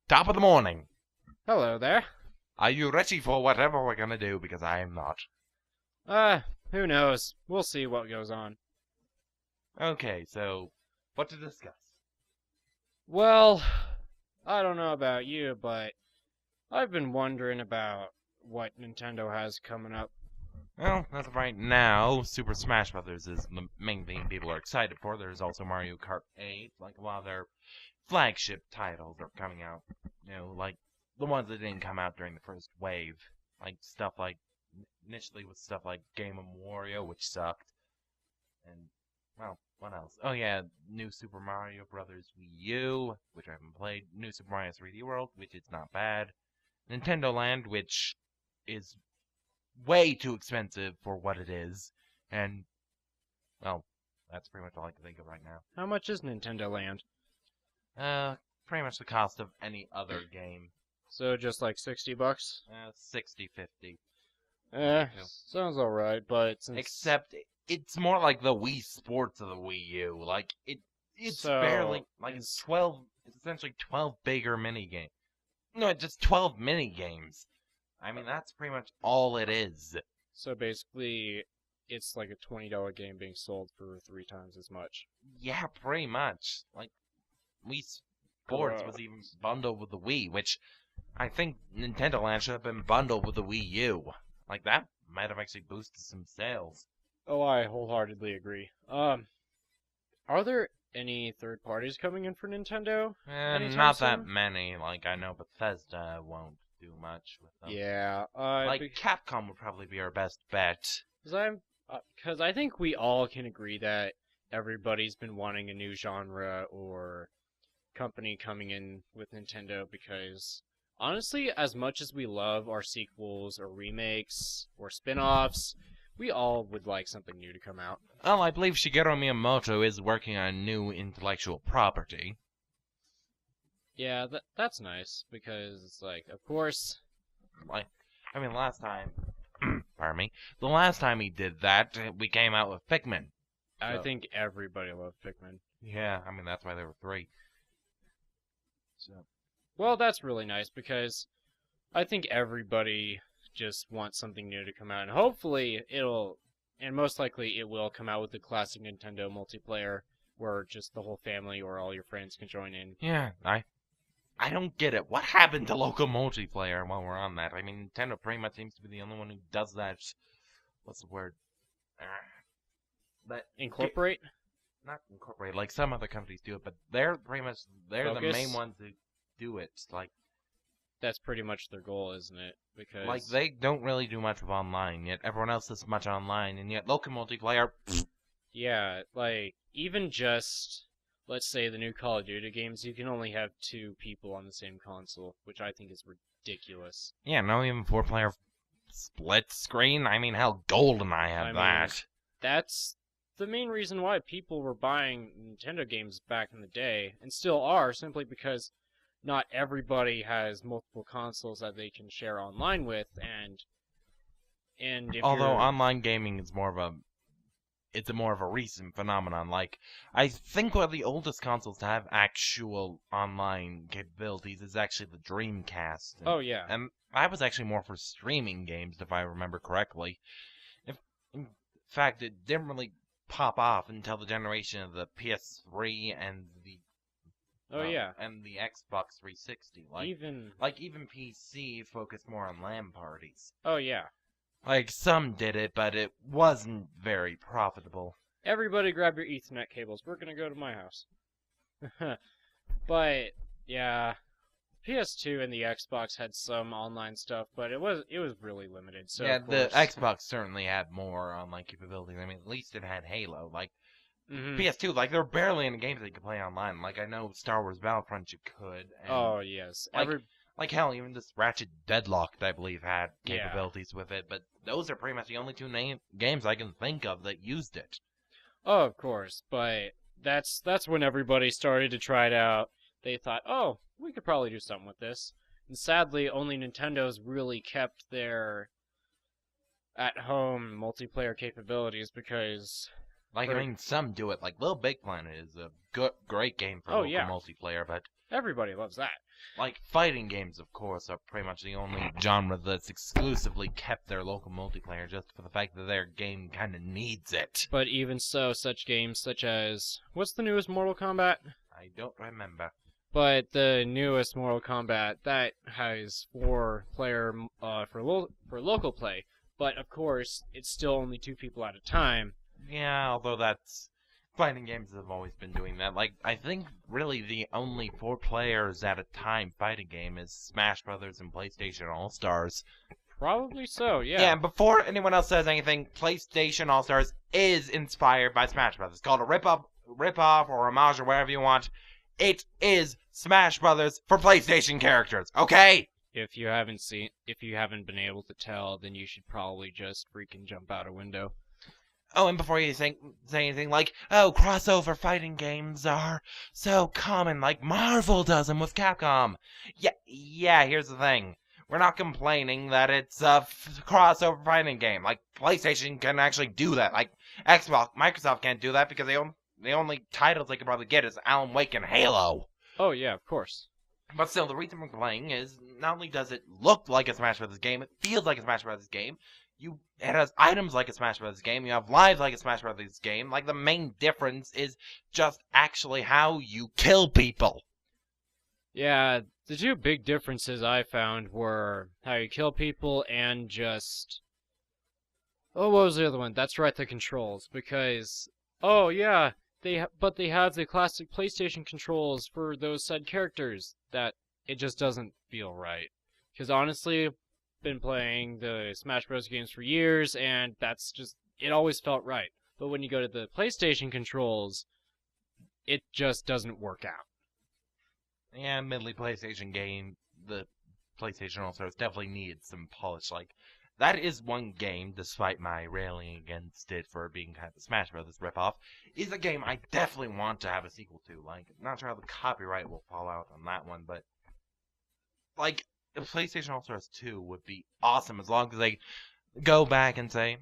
Top of the morning. Hello there. Are you ready for whatever we're gonna do? Because I am not. Who knows? We'll see what goes on. Okay, so what to discuss? Well, I don't know about you, but I've been wondering about what Nintendo has coming up. Well, as of right now, Super Smash Brothers is the main thing people are excited for. There's also Mario Kart 8. Like, a lot of their flagship titles are coming out. Like the ones that didn't come out during the first wave. Like, stuff like, initially with stuff like Game & Wario, which sucked. And, well, what else? Oh yeah, new Super Mario Brothers Wii U, which I haven't played. New Super Mario 3D World, which is not bad. Nintendo Land, which is way too expensive for what it is. And, well, that's pretty much all I can think of right now. How much is Nintendo Land? Pretty much the cost of any other game. So just like $60? 60, 50. Sounds alright, but since... Except it's more like the Wii Sports of the Wii U. Like it's So, barely like it's 12. It's essentially 12 bigger mini games. No, it's just 12 mini games. I mean, that's pretty much all it is. So basically, it's like a $20 game being sold for 3 times as much. Yeah, pretty much. Like Wii Sports was even bundled with the Wii, which I think Nintendo Land should have been bundled with the Wii U. Like, that might have actually boosted some sales. Oh, I wholeheartedly agree. Are there any third parties coming in for Nintendo? Not that many. Like, I know Bethesda won't do much with them. Yeah. Capcom would probably be our best bet. Because I think we all can agree that everybody's been wanting a new genre or company coming in with Nintendo because, honestly, as much as we love our sequels or remakes or spin-offs, we all would like something new to come out. Well, I believe Shigeru Miyamoto is working on new intellectual property. Yeah, that's nice, because it's like, of course... last time... pardon me. The last time he did that, we came out with Pikmin. I think everybody loved Pikmin. Yeah, that's why there were 3. So... Well, that's really nice, because I think everybody just wants something new to come out, and hopefully and most likely it will come out with the classic Nintendo multiplayer, where just the whole family or all your friends can join in. Yeah, I don't get it. What happened to local multiplayer while we're on that? Nintendo pretty much seems to be the only one who does that. What's the word? Incorporate? Not incorporate. Like, some other companies do it, but they're the main ones who do it. Like, that's pretty much their goal, isn't it? Because like, they don't really do much with online, yet everyone else does much online, and yet local multiplayer... Yeah, like, even just, let's say, the new Call of Duty games, you can only have 2 people on the same console, which I think is ridiculous. Yeah, no, even 4-player split screen? Hell, GoldenEye had that. That's the main reason why people were buying Nintendo games back in the day, and still are, simply because not everybody has multiple consoles that they can share online with, and if although online gaming is more of a recent phenomenon. Like, I think one of the oldest consoles to have actual online capabilities is actually the Dreamcast. Oh yeah, and I was actually more for streaming games, if I remember correctly. In fact, it didn't really pop off until the generation of the PS3 and the and the Xbox 360. Even PC focused more on LAN parties. Oh yeah. Like, some did it, but it wasn't very profitable. Everybody grab your Ethernet cables. We're gonna go to my house. But yeah, PS2 and the Xbox had some online stuff, but it was really limited. So yeah, the Xbox certainly had more online capabilities. At least it had Halo. Like, PS2, like, there were barely any games that you could play online. Like, I know Star Wars Battlefront you could. And, oh, yes. Like, hell, even this Ratchet Deadlock, I believe, had capabilities with it. But those are pretty much the only 2 games I can think of that used it. Oh, of course. But that's when everybody started to try it out. They thought, oh, we could probably do something with this. And sadly, only Nintendo's really kept their at-home multiplayer capabilities because Like, I mean, some do it. Like, Little Big Planet is a great game for local multiplayer, but everybody loves that. like, fighting games, of course, are pretty much the only genre that's exclusively kept their local multiplayer just for the fact that their game kind of needs it. But even so, such games such as... What's the newest Mortal Kombat? I don't remember. But the newest Mortal Kombat, that has 4-player for local play. But, of course, it's still only 2 people at a time. Yeah, although that's... Fighting games have always been doing that. Like, I think really the only 4 players at a time fighting game is Smash Brothers and PlayStation All-Stars. Probably so, yeah. Yeah, and before anyone else says anything, PlayStation All-Stars is inspired by Smash Brothers. It's called a rip-off or homage or whatever you want. It is Smash Brothers for PlayStation characters, okay? If you haven't been able to tell, then you should probably just freaking jump out a window. Oh, and before you say anything like, oh, crossover fighting games are so common, like Marvel does them with Capcom. Yeah, here's the thing. We're not complaining that it's a crossover fighting game. Like, PlayStation can actually do that. Like, Microsoft can't do that because the only titles they could probably get is Alan Wake and Halo. Oh, yeah, of course. But still, the reason we're playing is not only does it look like a Smash Bros. Game, it feels like a Smash Bros. Game. It has items like a Smash Bros. Game. You have lives like a Smash Bros. Game. Like, the main difference is just actually how you kill people. Yeah, the 2 big differences I found were how you kill people and just... Oh, what was the other one? That's right, the controls. Because, oh yeah, they have the classic PlayStation controls for those said characters. That it just doesn't feel right. Because honestly, been playing the Smash Bros. Games for years, and that's just, it always felt right. But when you go to the PlayStation controls, it just doesn't work out. Yeah, admittedly, the PlayStation All-Stars definitely needed some polish. Like, that is one game, despite my railing against it for being kind of a Smash Brothers ripoff, is a game I definitely want to have a sequel to. Like, not sure how the copyright will fall out on that one, but, like, the PlayStation All-Stars 2 would be awesome as long as they go back and say,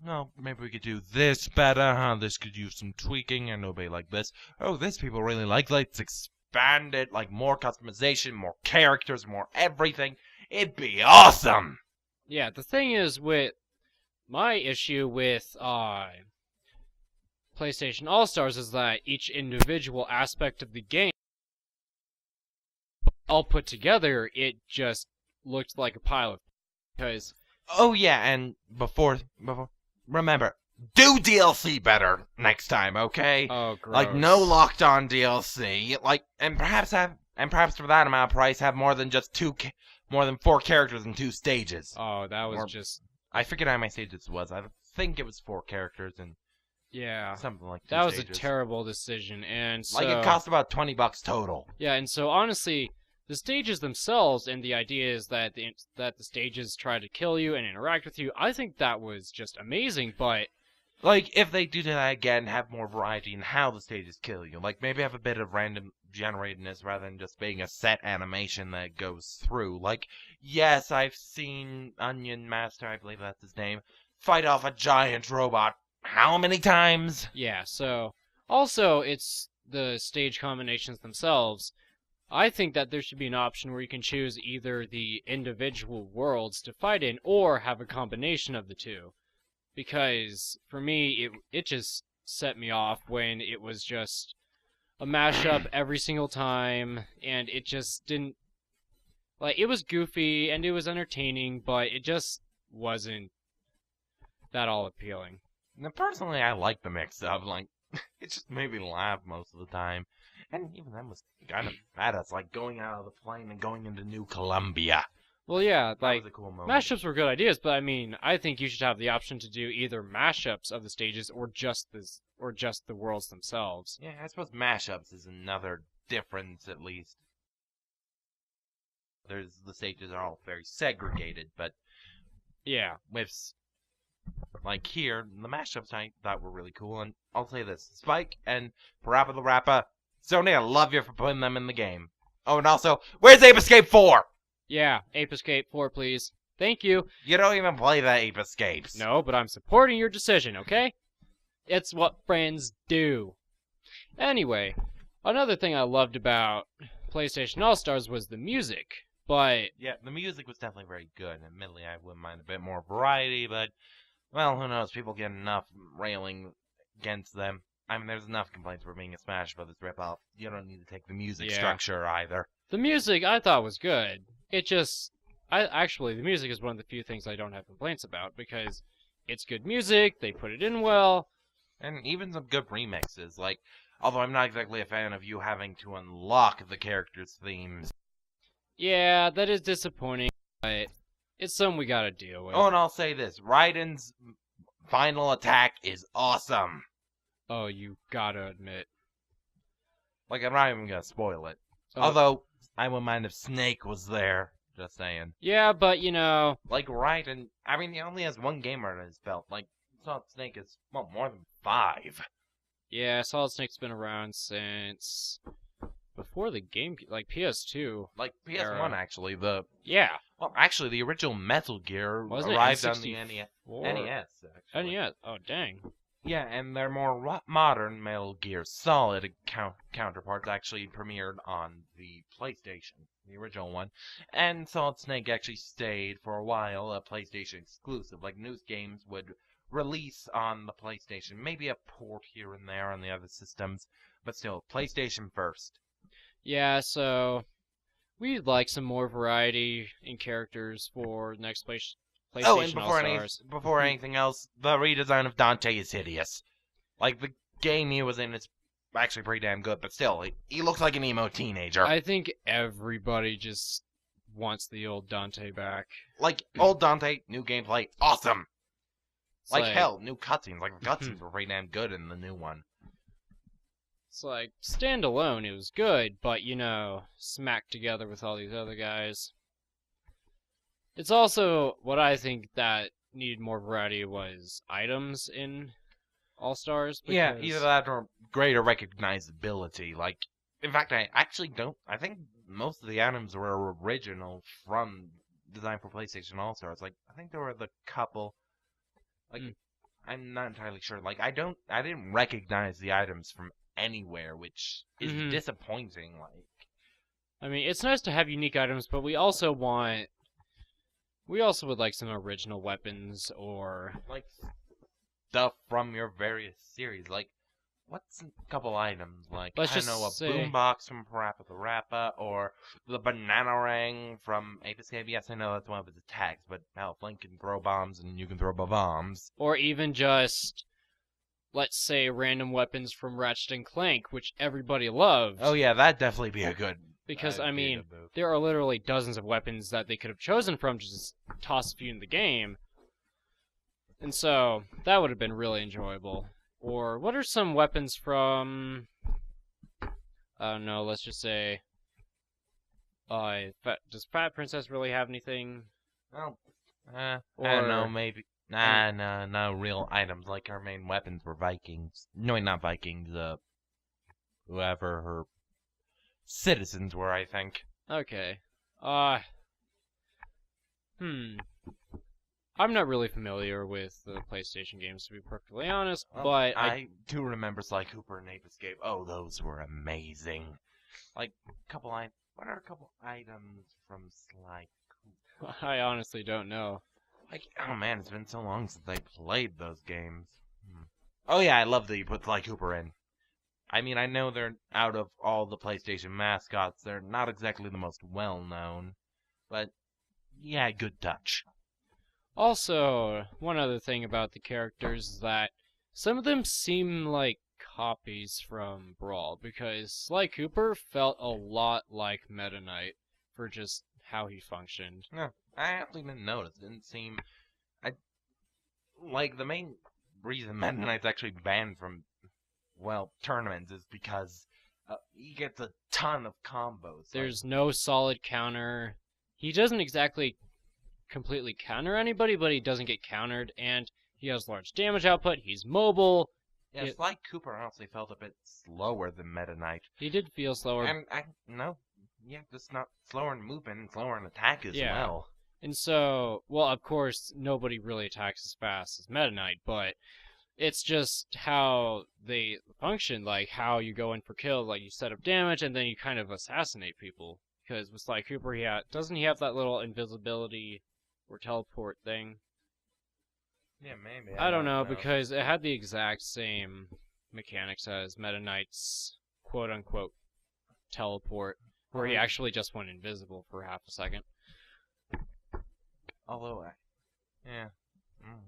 no, maybe we could do this better, huh? This could use some tweaking, and nobody like this. Oh, this people really like, let's expand it, like more customization, more characters, more everything. It'd be awesome! Yeah, the thing is with my issue with PlayStation All-Stars is that each individual aspect of the game all put together, it just looked like a pile of because... Oh yeah, and before remember, do DLC better next time, okay? Oh, gross. Like, no locked-on DLC, like, and perhaps for that amount of price, have more than 4 characters and 2 stages. Oh, that was just... I forget how many stages it was. I think it was 4 characters and... Yeah. Something like that. That was stages. a terrible decision, and so... Like, it cost about $20 total. Yeah, and so, honestly, the stages themselves, and the idea is that the stages try to kill you and interact with you, I think that was just amazing, but... Like, if they do that again, have more variety in how the stages kill you. Like, maybe have a bit of random generatedness rather than just being a set animation that goes through. Like, yes, I've seen Onion Master, I believe that's his name, fight off a giant robot how many times? Yeah, so... Also, it's the stage combinations themselves. I think that there should be an option where you can choose either the individual worlds to fight in, or have a combination of the 2. Because, for me, it just set me off when it was just a mashup every single time, and it just didn't... Like, it was goofy, and it was entertaining, but it just wasn't that all appealing. Now, personally, I like the mix-up. Like, it just made me laugh most of the time. And even that was kind of badass, like going out of the plane and going into New Columbia. Well, yeah, like, that was a cool moment. Mashups were good ideas, but I mean, I think you should have the option to do either mashups of the stages or just the worlds themselves. Yeah, I suppose mashups is another difference, at least. The stages are all very segregated, but yeah, with like here, the mashups I thought were really cool, and I'll say this: Spike and Parappa the Rappa, Sony, I love you for putting them in the game. Oh, and also, where's Ape Escape 4? Yeah, Ape Escape 4, please. Thank you. You don't even play that Ape Escapes. No, but I'm supporting your decision, okay? It's what friends do. Anyway, another thing I loved about PlayStation All-Stars was the music, but... Yeah, the music was definitely very good. Admittedly, I wouldn't mind a bit more variety, but, well, who knows? People get enough railing against them. I mean, there's enough complaints for being a Smash Brothers ripoff. You don't need to take the music structure either. The music I thought was good. It just... Actually, the music is one of the few things I don't have complaints about, because it's good music, they put it in well. And even some good remixes, like, although I'm not exactly a fan of you having to unlock the characters' themes. Yeah, that is disappointing, but it's something we gotta deal with. Oh, and I'll say this, Raiden's final attack is awesome. Oh, you gotta admit. Like, I'm not even gonna spoil it. Oh. Although, I wouldn't mind if Snake was there. Just saying. Yeah, but, you know... Like, Raiden, I mean, he only has one gamer in his belt. Like, Solid Snake is, well, more than 5. Yeah, Solid Snake's been around since... before the game... like, PS2. Like, PS1, era. Actually. Yeah. Well, actually, the original Metal Gear Wasn't it arrived on the N64? NES. Actually. NES? Oh, dang. Yeah, and their more modern Metal Gear Solid counterparts actually premiered on the PlayStation, the original one. And Solid Snake actually stayed for a while a PlayStation exclusive. Like, news games would release on the PlayStation, maybe a port here and there on the other systems, but still, PlayStation first. Yeah, so... we'd like some more variety in characters for the next PlayStation Oh, and All-Stars. before anything else, the redesign of Dante is hideous. Like, the game he was in is actually pretty damn good, but still, he looks like an emo teenager. I think everybody just wants the old Dante back. Like, old Dante, new gameplay, awesome! It's Like, hell, new cutscenes. Like, the cutscenes Hmm. were pretty damn good in the new one. It's like, standalone, it was good, but, you know, smacked together with all these other guys. It's also, what I think that needed more variety was items in All-Stars. Yeah, either that or greater recognizability. Like, in fact, I actually don't... I think most of the items were original from designed for PlayStation All-Stars. Like, I think there were the couple... Like, I'm not entirely sure. Like, I didn't recognize the items from anywhere, which is disappointing. Like, I mean, it's nice to have unique items, but we also would like some original weapons or... like, stuff from your various series. Like, what's a couple items? Like, Let's I don't know, a just say- boombox from Parappa the Rappa, or the banana ring from Ape Escape. Yes, I know that's one of his attacks, but hell, Flink can throw bombs, and you can throw bombs. Or even just, let's say, random weapons from Ratchet and Clank, which everybody loves. Oh yeah, that'd definitely be a good... Because, that'd I be a mean, good move. there are literally dozens of weapons that they could have chosen from to just toss a few in the game. And so, that would have been really enjoyable. Or, what are some weapons from... I don't know, let's just say... does Fat Princess really have anything? Well, I don't know, maybe... Nah, no real items. Like, her main weapons were Vikings. No, not Vikings, whoever her citizens were, I think. Okay. I'm not really familiar with the PlayStation games, to be perfectly honest, Well, but I do remember Sly Cooper and Ape Escape. Oh, those were amazing. Like, what are a couple items from Sly Cooper? I honestly don't know. Like, oh man, it's been so long since I played those games. Oh yeah, I love that you put Sly Cooper in. I mean, I know they're out of all the PlayStation mascots, they're not exactly the most well-known, but yeah, good touch. Also, one other thing about the characters is that some of them seem like copies from Brawl, because Sly Cooper felt a lot like Meta Knight for just how he functioned. No, I actually didn't notice. It didn't seem... Like, the main reason Meta Knight's actually banned from, well, tournaments is because he gets a ton of combos. There's no solid counter. He doesn't exactly completely counter anybody, but he doesn't get countered, and he has large damage output, he's mobile. Yeah, Sly Cooper honestly felt a bit slower than Meta Knight. He did feel slower. And, just not slower in movement and slower in attack as well. And so, well, of course, nobody really attacks as fast as Meta Knight, but It's just how they function, like how you go in for kills, like you set up damage and then you kind of assassinate people. Because with Sly Cooper, doesn't he have that little invisibility or teleport thing? Yeah, maybe. I don't know, because it had the exact same mechanics as Meta Knight's quote-unquote teleport, where he actually just went invisible for half a second. Although, yeah.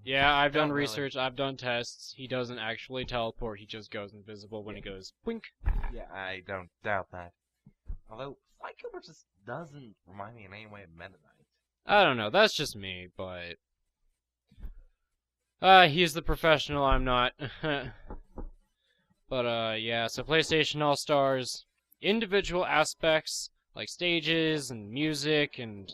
Yeah, I've done research, I've done tests. He doesn't actually teleport, he just goes invisible when he goes blink. Yeah, I don't doubt that. Although, Sly Cooper just doesn't remind me in any way of Meta Knight. I don't know, that's just me, but... he's the professional, I'm not. But, yeah, so PlayStation All-Stars, individual aspects, like stages and music and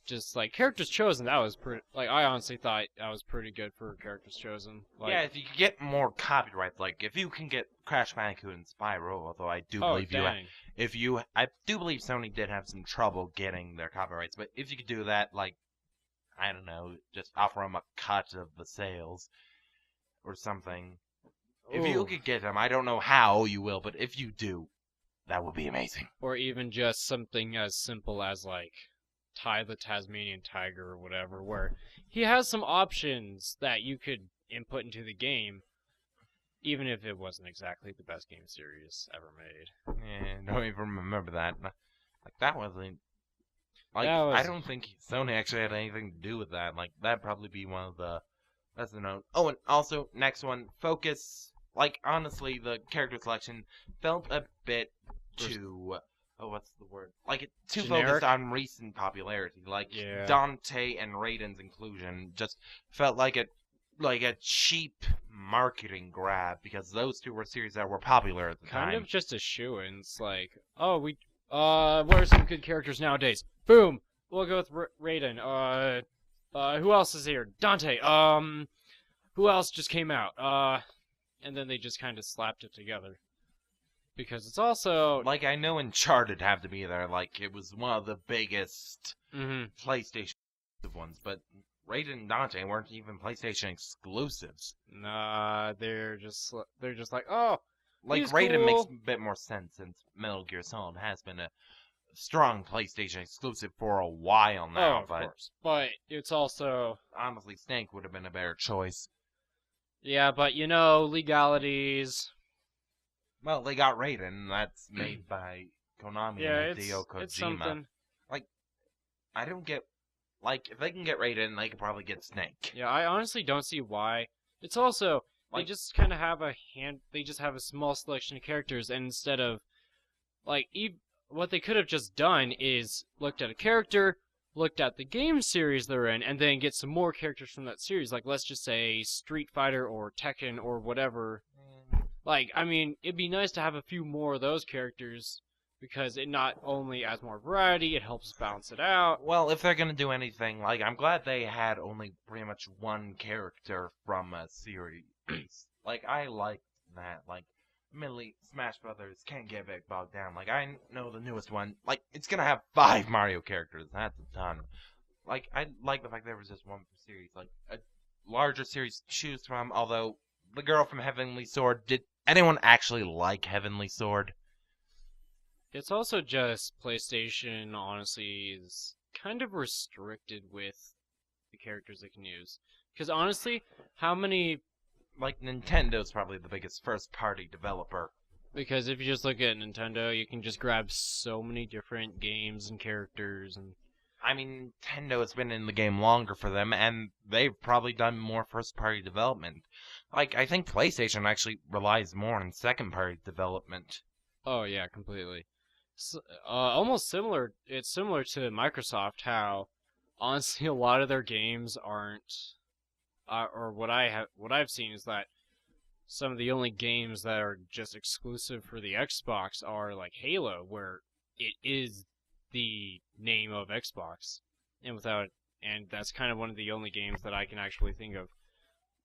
just, like, characters chosen, that was pretty, like, I honestly thought that was pretty good for characters chosen. Like, yeah, if you could get more copyrights, like, if you can get Crash Bandicoot and Spyro, although I do believe I do believe Sony did have some trouble getting their copyrights, but if you could do that, like, I don't know, just offer them a cut of the sales, or something. If you could get them, I don't know how you will, but if you do, that would be amazing. Or even just something as simple as, like, Ty the Tasmanian Tiger or whatever, where he has some options that you could input into the game, even if it wasn't exactly the best game series ever made. Yeah, don't even remember that. Like, that wasn't... Like, I don't think Sony actually had anything to do with that. Like, that'd probably be one of the... That's the note. Oh, and also, next one, focus... Like, honestly, the character selection felt a bit too... Oh, what's the word? Like, too focused on recent popularity. Like, Dante and Raiden's inclusion just felt like a cheap marketing grab, because those two were series that were popular at the time. Kind of just a shoo-in. It's like, oh, what are some good characters nowadays? Boom! We'll go with Raiden. Who else is here? Dante. Who else just came out? And then they just kind of slapped it together. Because it's also... Like, I know Uncharted have to be there, like, it was one of the biggest PlayStation ones, but Raiden and Dante weren't even PlayStation exclusives. Nah, they're just like, oh, like, Raiden makes a bit more sense, since Metal Gear Solid has been a strong PlayStation exclusive for a while now. Of course. But it's also... Honestly, Snake would have been a better choice. Yeah, but, you know, legalities... Well, they got Raiden. That's made by Konami and Hideo Kojima. It's something. Like, I don't get... Like, if they can get Raiden, they could probably get Snake. Yeah, I honestly don't see why. It's also... Like, they just kind of have They just have a small selection of characters, and instead of... Like, what they could have just done is looked at a character, looked at the game series they're in, and then get some more characters from that series. Like, let's just say Street Fighter or Tekken or whatever... Like, I mean, it'd be nice to have a few more of those characters, because it not only adds more variety, it helps balance it out. Well, if they're gonna do anything, like, I'm glad they had only pretty much one character from a series. Like, I liked that. Like, admittedly, Smash Brothers can get a bit bogged down. Like, I know the newest one, like, it's gonna have 5 Mario characters. That's a ton. Like, I like the fact there was just one per series. Like, a larger series to choose from, although... The girl from Heavenly Sword, did anyone actually like Heavenly Sword? It's also just PlayStation, honestly, is kind of restricted with the characters it can use. Because honestly, how many... Like, Nintendo's probably the biggest first-party developer. Because if you just look at Nintendo, you can just grab so many different games and characters and... I mean, Nintendo has been in the game longer for them, and they've probably done more first-party development. Like, I think PlayStation actually relies more on second-party development. Oh, yeah, completely. So, almost similar, it's similar to Microsoft, how, honestly, a lot of their games aren't, or what I've seen is that some of the only games that are just exclusive for the Xbox are, like, Halo, where it is the name of Xbox, and that's kind of one of the only games that I can actually think of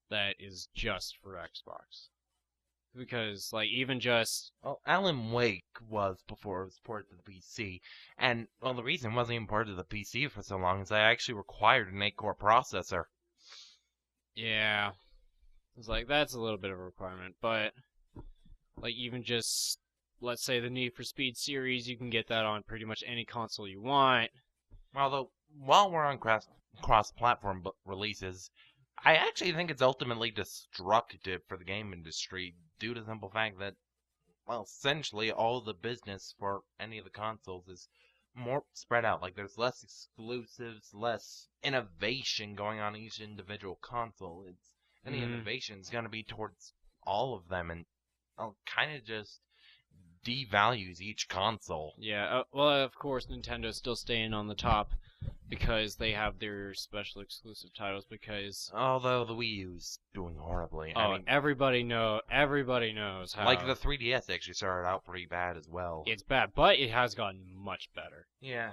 that is just for Xbox. Because, like, even just... Well, Alan Wake was before it was ported to the PC, and, well, the reason it wasn't even ported to the PC for so long is that it actually required an 8-core processor. Yeah. It's like, that's a little bit of a requirement, but, like, even just, let's say the Need for Speed series, you can get that on pretty much any console you want. Although, while we're on cross-platform releases, I actually think it's ultimately destructive for the game industry due to the simple fact that, well, essentially all the business for any of the consoles is more spread out. Like, there's less exclusives, less innovation going on each individual console. Any innovation is going to be towards all of them, and kind of just devalues each console. Yeah, well, of course, Nintendo's still staying on the top because they have their special exclusive titles. Because although the Wii U's doing horribly. I mean, everybody knows how. Like the 3DS actually started out pretty bad as well. It's bad, but it has gotten much better. Yeah.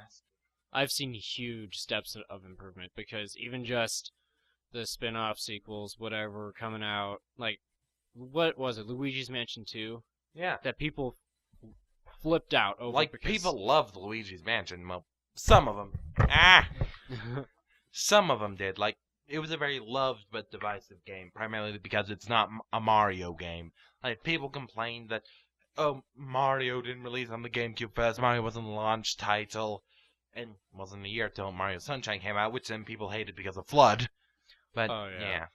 I've seen huge steps of improvement because even just the spin-off sequels, whatever, coming out, like, what was it, Luigi's Mansion 2? Yeah. That people flipped out over. Like, people loved Luigi's Mansion. Well, some of them. Some of them did. Like, it was a very loved but divisive game, primarily because it's not a Mario game. Like, people complained that, oh, Mario didn't release on the GameCube first, Mario wasn't a launch title, and it wasn't a year till Mario Sunshine came out, which then people hated because of Flood. But, yeah.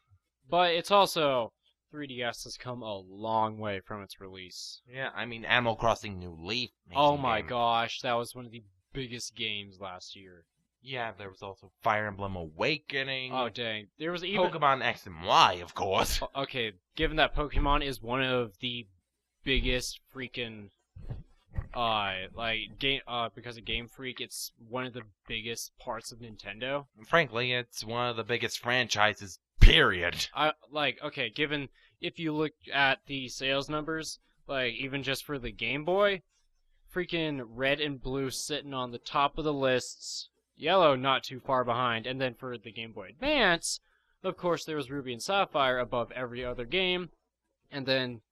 But it's also, 3DS has come a long way from its release. Yeah, I mean, Animal Crossing New Leaf. Oh my gosh, that was one of the biggest games last year. Yeah, there was also Fire Emblem Awakening. Oh, dang. There was even Pokemon X and Y, of course. Okay, given that Pokemon is one of the biggest freaking because of Game Freak, it's one of the biggest parts of Nintendo. Frankly, it's one of the biggest franchises, period. Given if you look at the sales numbers, like even just for the Game Boy, freaking Red and Blue sitting on the top of the lists, Yellow not too far behind, and then for the Game Boy Advance, of course there was Ruby and Sapphire above every other game, and then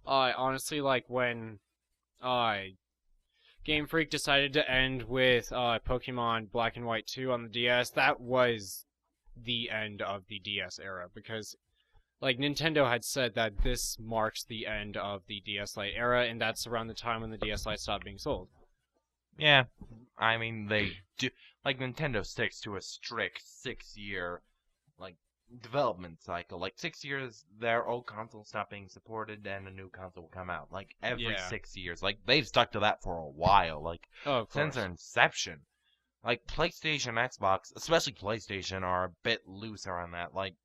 honestly, like when Game Freak decided to end with Pokemon Black and White 2 on the DS, that was the end of the DS era, because like Nintendo had said that this marks the end of the DS Lite era, and that's around the time when the DS Lite stopped being sold. Yeah, I mean, they do, like, Nintendo sticks to a strict 6-year, like, development cycle. Like, 6 years, their old console stopped being supported, and a new console will come out. Like, every 6 years. Like, they've stuck to that for a while. Like, since their inception. Like, PlayStation, Xbox, especially PlayStation, are a bit looser on that. Like,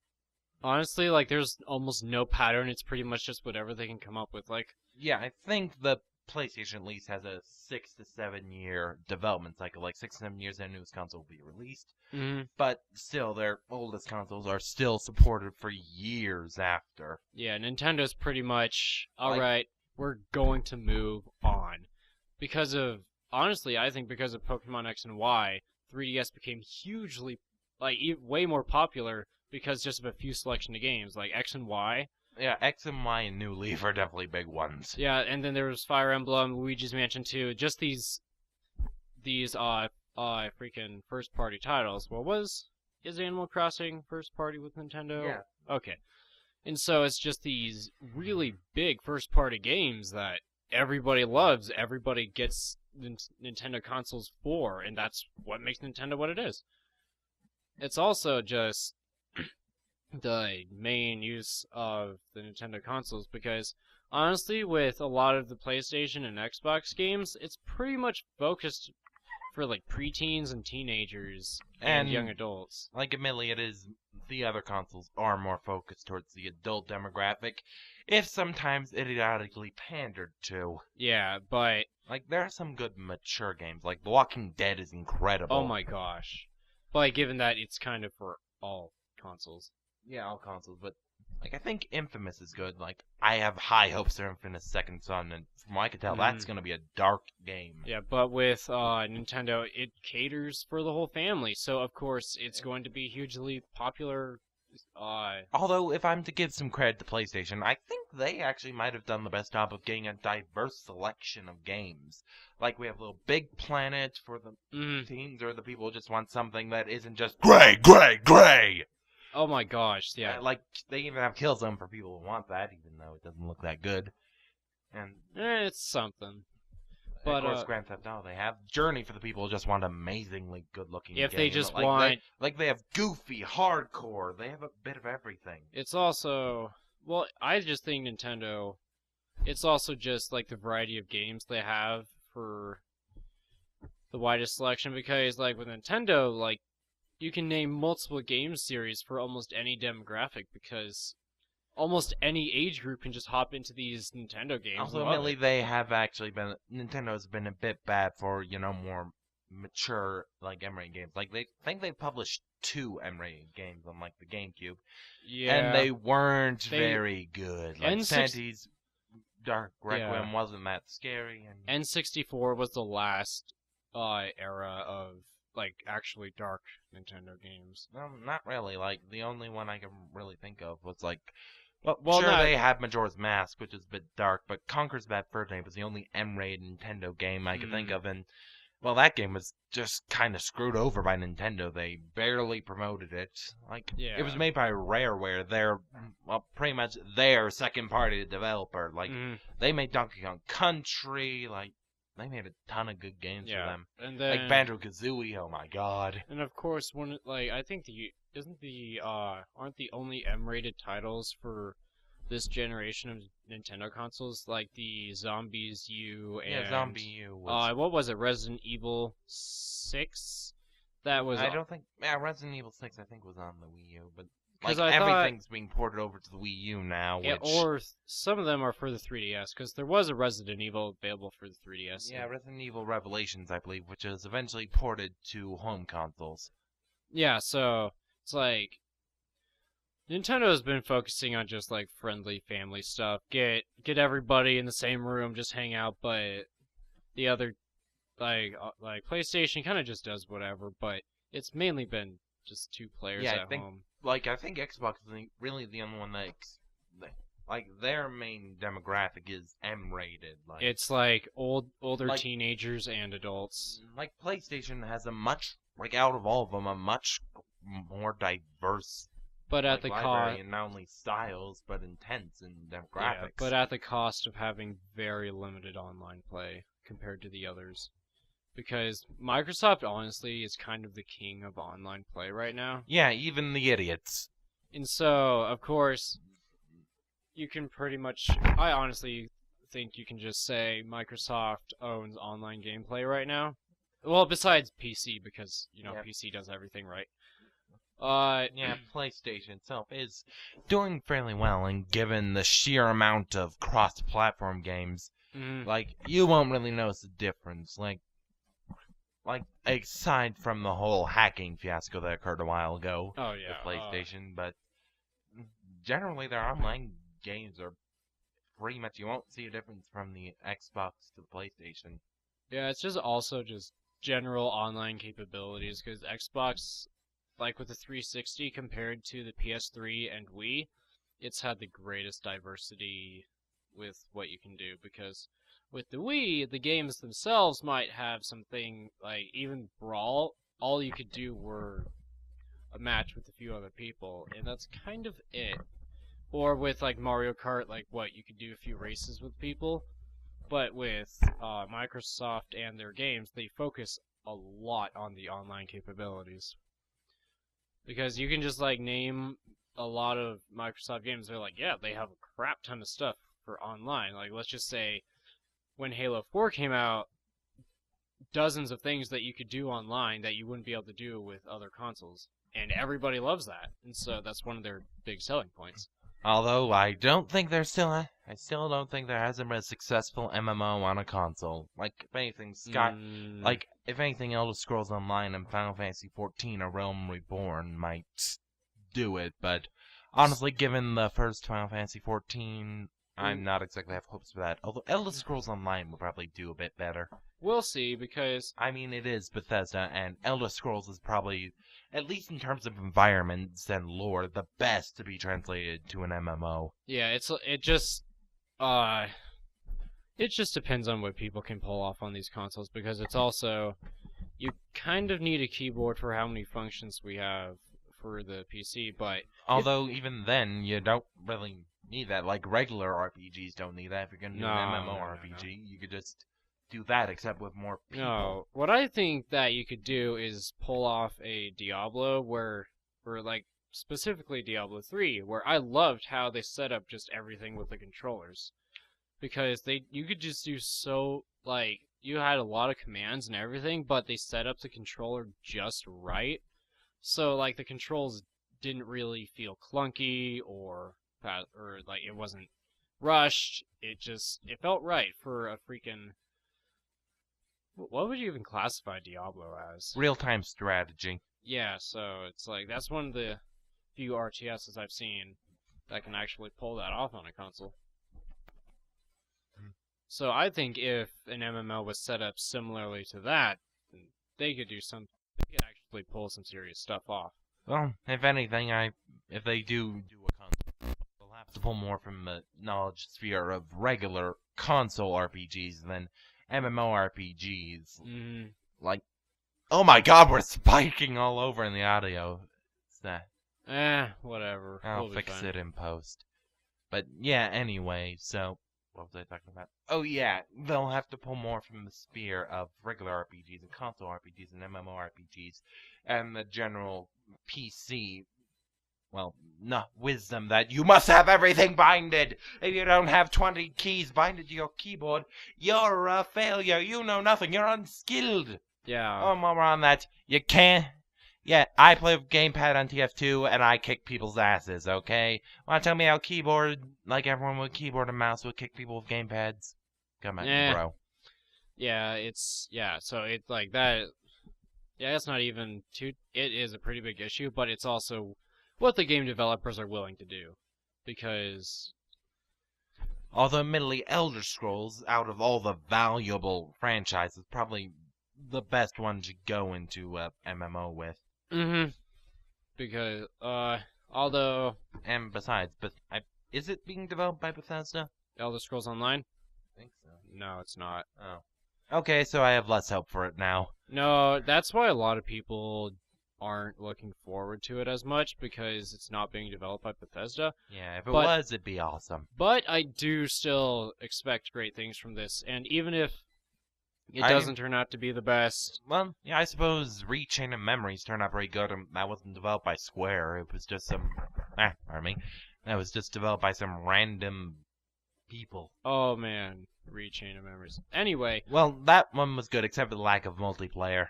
honestly, like, there's almost no pattern. It's pretty much just whatever they can come up with. Like, yeah, I think the PlayStation at least has a 6 to 7 year development cycle. Like 6 to 7 years, their newest console will be released. Mm-hmm. But still, their oldest consoles are still supported for years after. Yeah, Nintendo's pretty much, alright, we're going to move on. Honestly, I think because of Pokemon X and Y, 3DS became hugely, way more popular because just of a few selection of games, like X and Y. Yeah, X and Y and New Leaf are definitely big ones. Yeah, and then there was Fire Emblem, Luigi's Mansion 2, just these freaking first-party titles. Is Animal Crossing first-party with Nintendo? Yeah. Okay. And so it's just these really big first-party games that everybody loves, everybody gets Nintendo consoles for, and that's what makes Nintendo what it is. It's also just the main use of the Nintendo consoles, because honestly, with a lot of the PlayStation and Xbox games, it's pretty much focused for like preteens and teenagers and young adults. Like, admittedly, the other consoles are more focused towards the adult demographic, if sometimes idiotically pandered to. Yeah, but like, there are some good mature games, like The Walking Dead is incredible. Oh my gosh. But given that it's kind of for all consoles. Yeah, all consoles, but like, I think Infamous is good. Like, I have high hopes for Infamous Second Son, and from what I can tell, that's going to be a dark game. Yeah, but with Nintendo, it caters for the whole family, so of course it's going to be hugely popular. Although, if I'm to give some credit to PlayStation, I think they actually might have done the best job of getting a diverse selection of games. Like, we have Little Big Planet for the teens, or the people who just want something that isn't just gray, gray, gray. Oh my gosh, yeah. Like, they even have Killzone for people who want that, even though it doesn't look that good. And It's something. But, of course, Grand Theft Auto, they have Journey for the people who just want an amazingly good-looking if game. they just like, want... they have goofy, hardcore, they have a bit of everything. It's also... Well, I just think Nintendo... It's also just, like, the variety of games they have for the widest selection, because, like, with Nintendo, like, you can name multiple game series for almost any demographic, because almost any age group can just hop into these Nintendo games. Ultimately, they have actually been... Nintendo's been a bit bad for, more mature, like, M-rated games. Like, they think they published 2 M-rated games on, like, the GameCube. Yeah. And they weren't very good. Like, Santy's Dark Requiem wasn't that scary. And N64 was the last era of, like, actually dark Nintendo games. No, not really. Like, the only one I can really think of was, like... Well, sure, they had Majora's Mask, which is a bit dark, but Conker's Bad Fur Day was the only M-rated Nintendo game I could think of, and, well, that game was just kind of screwed over by Nintendo. They barely promoted it. Like, it was made by Rareware. They're, well, pretty much their second-party developer. Like, they made Donkey Kong Country, like, they made a ton of good games for them. And then, like Banjo-Kazooie, oh my god. And of course, I think aren't the only M-rated titles for this generation of Nintendo consoles, like the Zombies U and... Yeah, Zombie U was... what was it, Resident Evil 6? That was... I don't think... Yeah, Resident Evil 6 I think was on the Wii U, but... Like, everything's being ported over to the Wii U now, which... or some of them are for the 3DS, because there was a Resident Evil available for the 3DS. Yeah, Resident Evil Revelations, I believe, which is eventually ported to home consoles. Yeah, so, it's like... Nintendo has been focusing on just, like, friendly family stuff. Get everybody in the same room, just hang out, but the other, like PlayStation kind of just does whatever, but it's mainly been just 2 players at home. I think Xbox is really the only one that, like, their main demographic is M-rated. Like, it's, like, older teenagers and adults. Like, PlayStation has a much, like, out of all of them, a much more diverse... But at the cost, and not only styles, but intents and demographics. Yeah, but at the cost of having very limited online play compared to the others. Because Microsoft, honestly, is kind of the king of online play right now. Yeah, even the idiots. And so, of course, you can pretty much... I honestly think you can just say Microsoft owns online gameplay right now. Well, besides PC, because, PC does everything right. Yeah, PlayStation itself is doing fairly well, and given the sheer amount of cross-platform games, like, you won't really notice the difference. Like, aside from the whole hacking fiasco that occurred a while ago with PlayStation, but generally their online games are pretty much, you won't see a difference from the Xbox to the PlayStation. Yeah, it's just also just general online capabilities, because Xbox... Like with the 360 compared to the PS3 and Wii, it's had the greatest diversity with what you can do, because with the Wii, the games themselves might have something like even Brawl, all you could do were a match with a few other people, and that's kind of it. Or with like Mario Kart, like you could do a few races with people, but with Microsoft and their games, they focus a lot on the online capabilities. Because you can just, like, name a lot of Microsoft games. They're like, yeah, they have a crap ton of stuff for online. Like, let's just say, when Halo 4 came out, dozens of things that you could do online that you wouldn't be able to do with other consoles. And everybody loves that. And so that's one of their big selling points. Although, I still don't think there hasn't been a successful MMO on a console. Like, if anything, if anything, Elder Scrolls Online and Final Fantasy XIV: A Realm Reborn might do it, but honestly, given the first Final Fantasy XIV, I'm not exactly have hopes for that. Although Elder Scrolls Online will probably do a bit better. We'll see, because... I mean, it is Bethesda, and Elder Scrolls is probably, at least in terms of environments and lore, the best to be translated to an MMO. Yeah, it just depends on what people can pull off on these consoles, because it's also... You kind of need a keyboard for how many functions we have for the PC, but Although, even then, you don't really need that. Like, regular RPGs don't need that. If you're going to do an MMORPG, you could just do that, except with more people. No, what I think that you could do is pull off a Diablo or like, specifically Diablo 3, where I loved how they set up just everything with the controllers. Because you could just do so, like, you had a lot of commands and everything, but they set up the controller just right. So, like, the controls didn't really feel clunky or like, it wasn't rushed. It felt right for a freaking... What would you even classify Diablo as? Real-time strategy. Yeah, so it's like, that's one of the few RTSs I've seen that can actually pull that off on a console. So I think if an MMO was set up similarly to that, they could actually pull some serious stuff off. Well, if anything, if they do a console, they'll have to pull more from the knowledge sphere of regular console RPGs than MMORPGs. Mm-hmm. Like, oh my god, we're spiking all over in the audio. It's that. Whatever. I'll fix it in post. But yeah, anyway, so... What was I talking about? Oh yeah, they'll have to pull more from the sphere of regular RPGs and console RPGs and MMORPGs and the general PC, wisdom that you must have everything binded. If you don't have 20 keys binded to your keyboard, you're a failure. You know nothing. You're unskilled. Yeah. Oh, while we're on that, you can't... Yeah, I play with gamepad on TF2, and I kick people's asses, okay? Want to tell me how keyboard, like everyone with keyboard and mouse, would kick people with gamepads? Come at me, bro. Yeah, so it's like that... Yeah, it's not even too... It is a pretty big issue, but it's also what the game developers are willing to do. Because... Although, admittedly, Elder Scrolls, out of all the valuable franchises, probably the best one to go into MMO with. Mm-hmm. Because, although... And besides, is it being developed by Bethesda? Elder Scrolls Online? I think so. No, it's not. Oh. Okay, so I have less hope for it now. No, that's why a lot of people aren't looking forward to it as much, because it's not being developed by Bethesda. Yeah, if it was, it'd be awesome. But I do still expect great things from this, and even if it doesn't turn out to be the best... Well, yeah, I suppose Rechain of Memories turned out very good, and that wasn't developed by Square. It was just some... pardon me. That was just developed by some random people. Oh, man. Rechain of Memories. Anyway... Well, that one was good, except for the lack of multiplayer.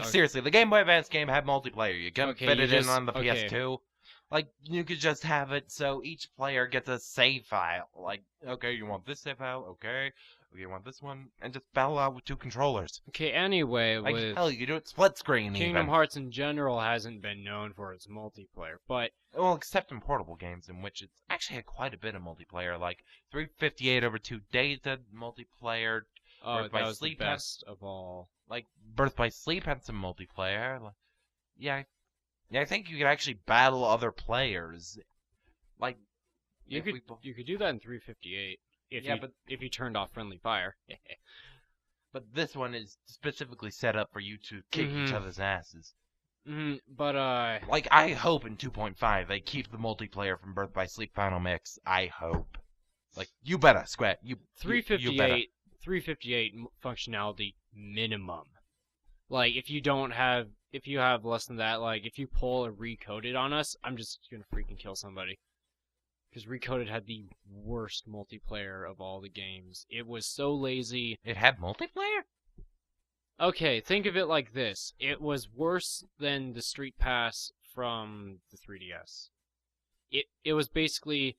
Seriously, the Game Boy Advance game had multiplayer. You couldn't fit it in on the PS2. Like, you could just have it so each player gets a save file. Like, okay, you want this save file? Okay. You want this one? And just battle out with two controllers. Okay, anyway, like, with... hell, you do it split screen Kingdom even. Hearts in general hasn't been known for its multiplayer, but... Well, except in portable games, in which it's actually had quite a bit of multiplayer, like 358 over 2 days had multiplayer. Oh, Birth that by was Sleep the best of all. Like, Birth by Sleep had some multiplayer. Yeah, I think you could actually battle other players. Like, you could do that in 358 if you turned off friendly fire. But this one is specifically set up for you to kick each other's asses. But like, I hope in 2.5 they keep the multiplayer from Birth by Sleep Final Mix. I hope. Like, you better, Squat. 358 functionality minimum. Like, if you have less than that, like, if you pull a Recoded on us, I'm just gonna freaking kill somebody. Because Recoded had the worst multiplayer of all the games. It was so lazy. It had multiplayer? Okay, think of it like this. It was worse than the Street Pass from the 3DS. It was basically,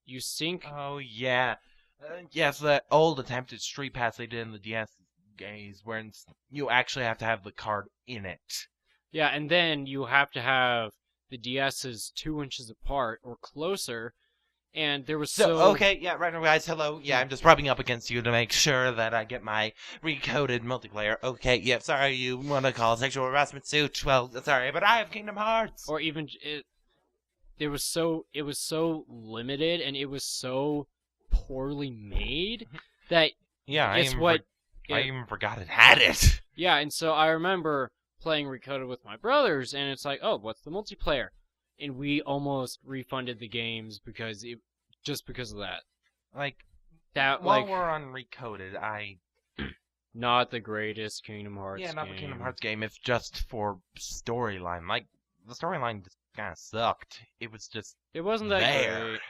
you sync... Oh, yeah. Yes, the old attempted Street Pass they did in the DS games, where you actually have to have the card in it. Yeah, and then you have to have the DS's 2 inches apart or closer, and there was Okay, yeah, right, guys, hello. Yeah, I'm just rubbing up against you to make sure that I get my recoded multiplayer. Okay, yeah, sorry, you want to call sexual harassment suit? Well, sorry, but I have Kingdom Hearts. Or even it was so limited, and it was so poorly made that I even forgot it had it. Yeah, and so I remember playing Recoded with my brothers, and it's like, oh, what's the multiplayer? And we almost refunded the games because of that. Like, That while like we're on Recoded, not the greatest Kingdom Hearts yeah, not game. the Kingdom Hearts game, if just for storyline. Like, the storyline just kind of sucked. It was just It wasn't that there. great,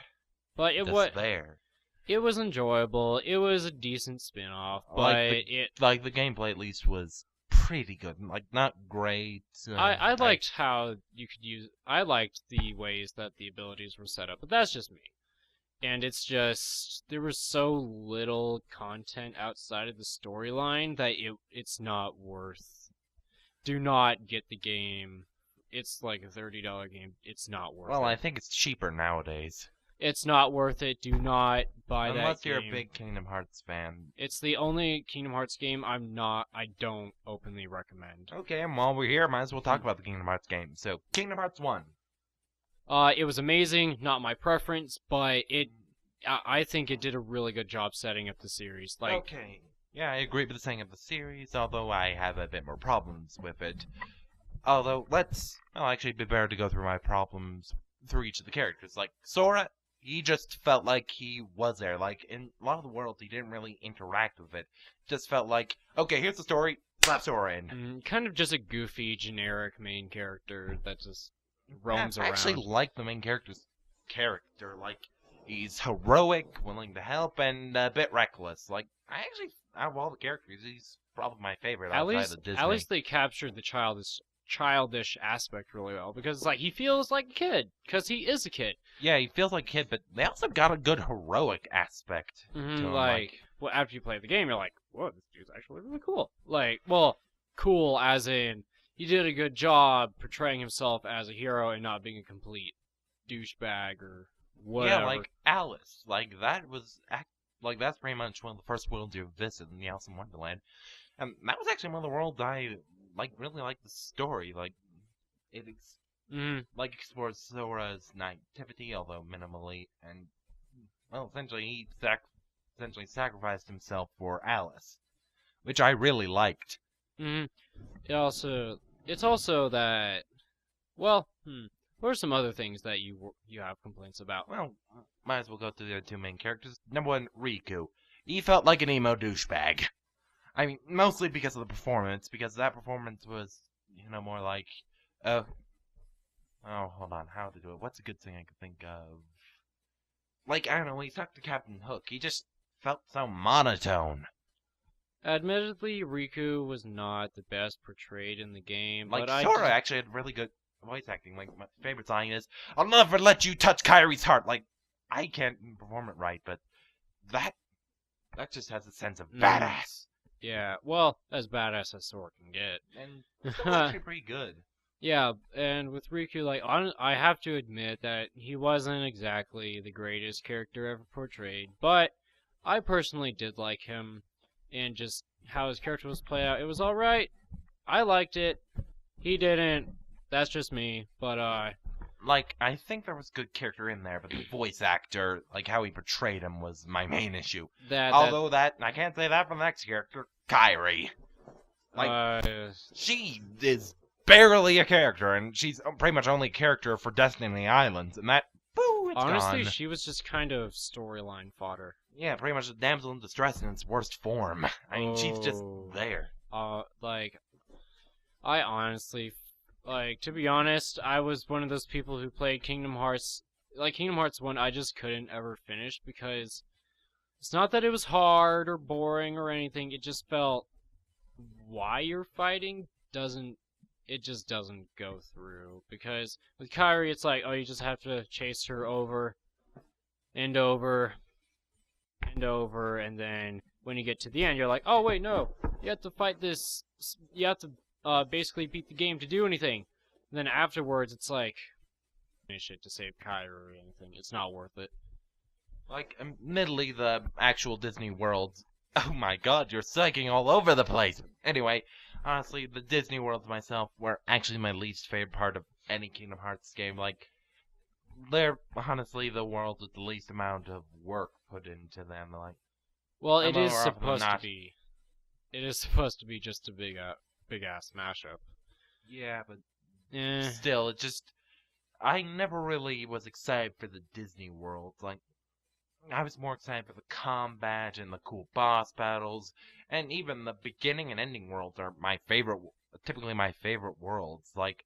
but just there. It was enjoyable. It was a decent spin-off, but Like, the gameplay at least was pretty good. Like, not great. I liked how you could use. I liked the ways that the abilities were set up, but that's just me. And it's just there was so little content outside of the storyline that it's not worth. Do not get the game. It's like a $30 game. It's not worth it. Well, I think it's cheaper nowadays. It's not worth it. Do not buy that game. Unless you're a big Kingdom Hearts fan. It's the only Kingdom Hearts game I don't openly recommend. Okay, and while we're here, might as well talk about the Kingdom Hearts game. So, Kingdom Hearts 1. It was amazing, not my preference, but I think it did a really good job setting up the series. Like, okay. Yeah, I agree with the setting of the series, although I have a bit more problems with it. Although, I'll actually be better to go through my problems through each of the characters. Like, Sora, he just felt like he was there. Like, in a lot of the world, he didn't really interact with it. Just felt like, okay, here's the story, slap Sora in. Kind of just a goofy, generic main character that just roams around. I actually like the main character's character. Like, he's heroic, willing to help, and a bit reckless. Like, out of all the characters, he's probably my favorite outside of Disney. At least they captured the childish aspect really well, because it's like he feels like a kid because he is a kid. Yeah, he feels like a kid, but they also got a good heroic aspect to him. Well, after you play the game, you're like, whoa, this dude's actually really cool. Like, well, cool as in he did a good job portraying himself as a hero and not being a complete douchebag or whatever. Yeah, like Alice, that's pretty much one of the first worlds you visit in the Alice in Wonderland, and that was actually one of the worlds I really like the story. Like, it explores Sora's naivety, although minimally, and well, essentially he sacrificed himself for Alice, which I really liked. It's also that, well, what are some other things that you have complaints about? Well, might as well go through the other two main characters. Number one, Riku. He felt like an emo douchebag. I mean, mostly because of the performance, because that performance was, more like, hold on, how to do it? What's a good thing I could think of? Like, I don't know, when he talked to Captain Hook, he just felt so monotone. Admittedly, Riku was not the best portrayed in the game, like, but Sora actually had really good voice acting. Like, my favorite line is, "I'll never let you touch Kairi's heart." Like, I can't perform it right, but that just has a sense of badass. Yeah, well, as badass as Sora can get. And it's actually pretty good. Yeah, and with Riku, like, I have to admit that he wasn't exactly the greatest character ever portrayed, but I personally did like him, and just how his character was played out, it was alright. I liked it. He didn't. That's just me, but, like, I think there was good character in there, but the voice actor, like, how he portrayed him was my main issue. Although I can't say that for the next character, Kairi. Like, she is barely a character, and she's pretty much only a character for Destiny Islands, and that, it's honestly, gone. she was just kind of storyline fodder. Yeah, pretty much a damsel in distress in its worst form. I mean, she's just there. I honestly, to be honest, I was one of those people who played Kingdom Hearts. Like, Kingdom Hearts 1, I just couldn't ever finish because it's not that it was hard or boring or anything. It just felt why you're fighting just doesn't go through. Because with Kairi, it's like, oh, you just have to chase her over and over and over, and then when you get to the end, you're like, oh, wait, no, you have to fight this, you have to basically beat the game to do anything. And then afterwards, it's like, finish it to save Kairi or anything. It's not worth it. Like, admittedly, the actual Disney worlds, oh my god, you're psyching all over the place. Anyway, honestly, the Disney worlds myself were actually my least favorite part of any Kingdom Hearts game. Like, they're honestly the worlds with the least amount of work put into them. Like, well, it is supposed to be just a big ass mashup. Yeah, but Eh. still, it just... I never really was excited for the Disney World. Like, I was more excited for the combat and the cool boss battles, and even the beginning and ending worlds are typically my favorite worlds. Like,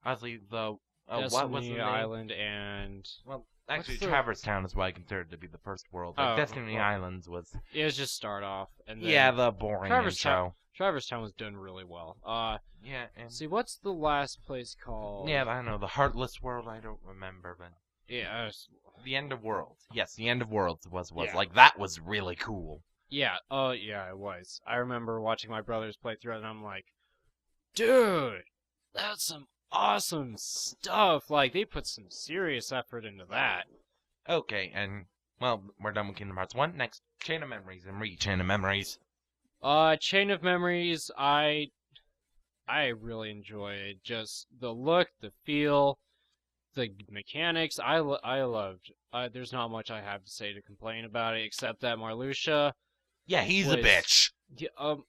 honestly, the what was the Destiny name? Island and Well, actually, the- Traverse Town is what I considered to be the first world. Like, Oh, Destiny well, Islands was, it was just start off, and then yeah, the boring Traverse intro. Traverse Town was done really well. Yeah, and See, what's the last place called? yeah, I don't know, the Heartless World. I don't remember, but Yeah, the End of Worlds. Yes, the End of Worlds was Yeah. like that was really cool. yeah. Oh, yeah, it was. I remember watching my brothers play through it, and I'm like, dude, that's some awesome stuff. Like, they put some serious effort into that. Okay, and well, we're done with Kingdom Hearts 1. Next, Chain of Memories and Chain of Memories. Chain of Memories, I really enjoy it. Just the look, the feel, the mechanics. I loved. There's not much I have to say to complain about it, except that Marluxia, Yeah, he's a was- bitch.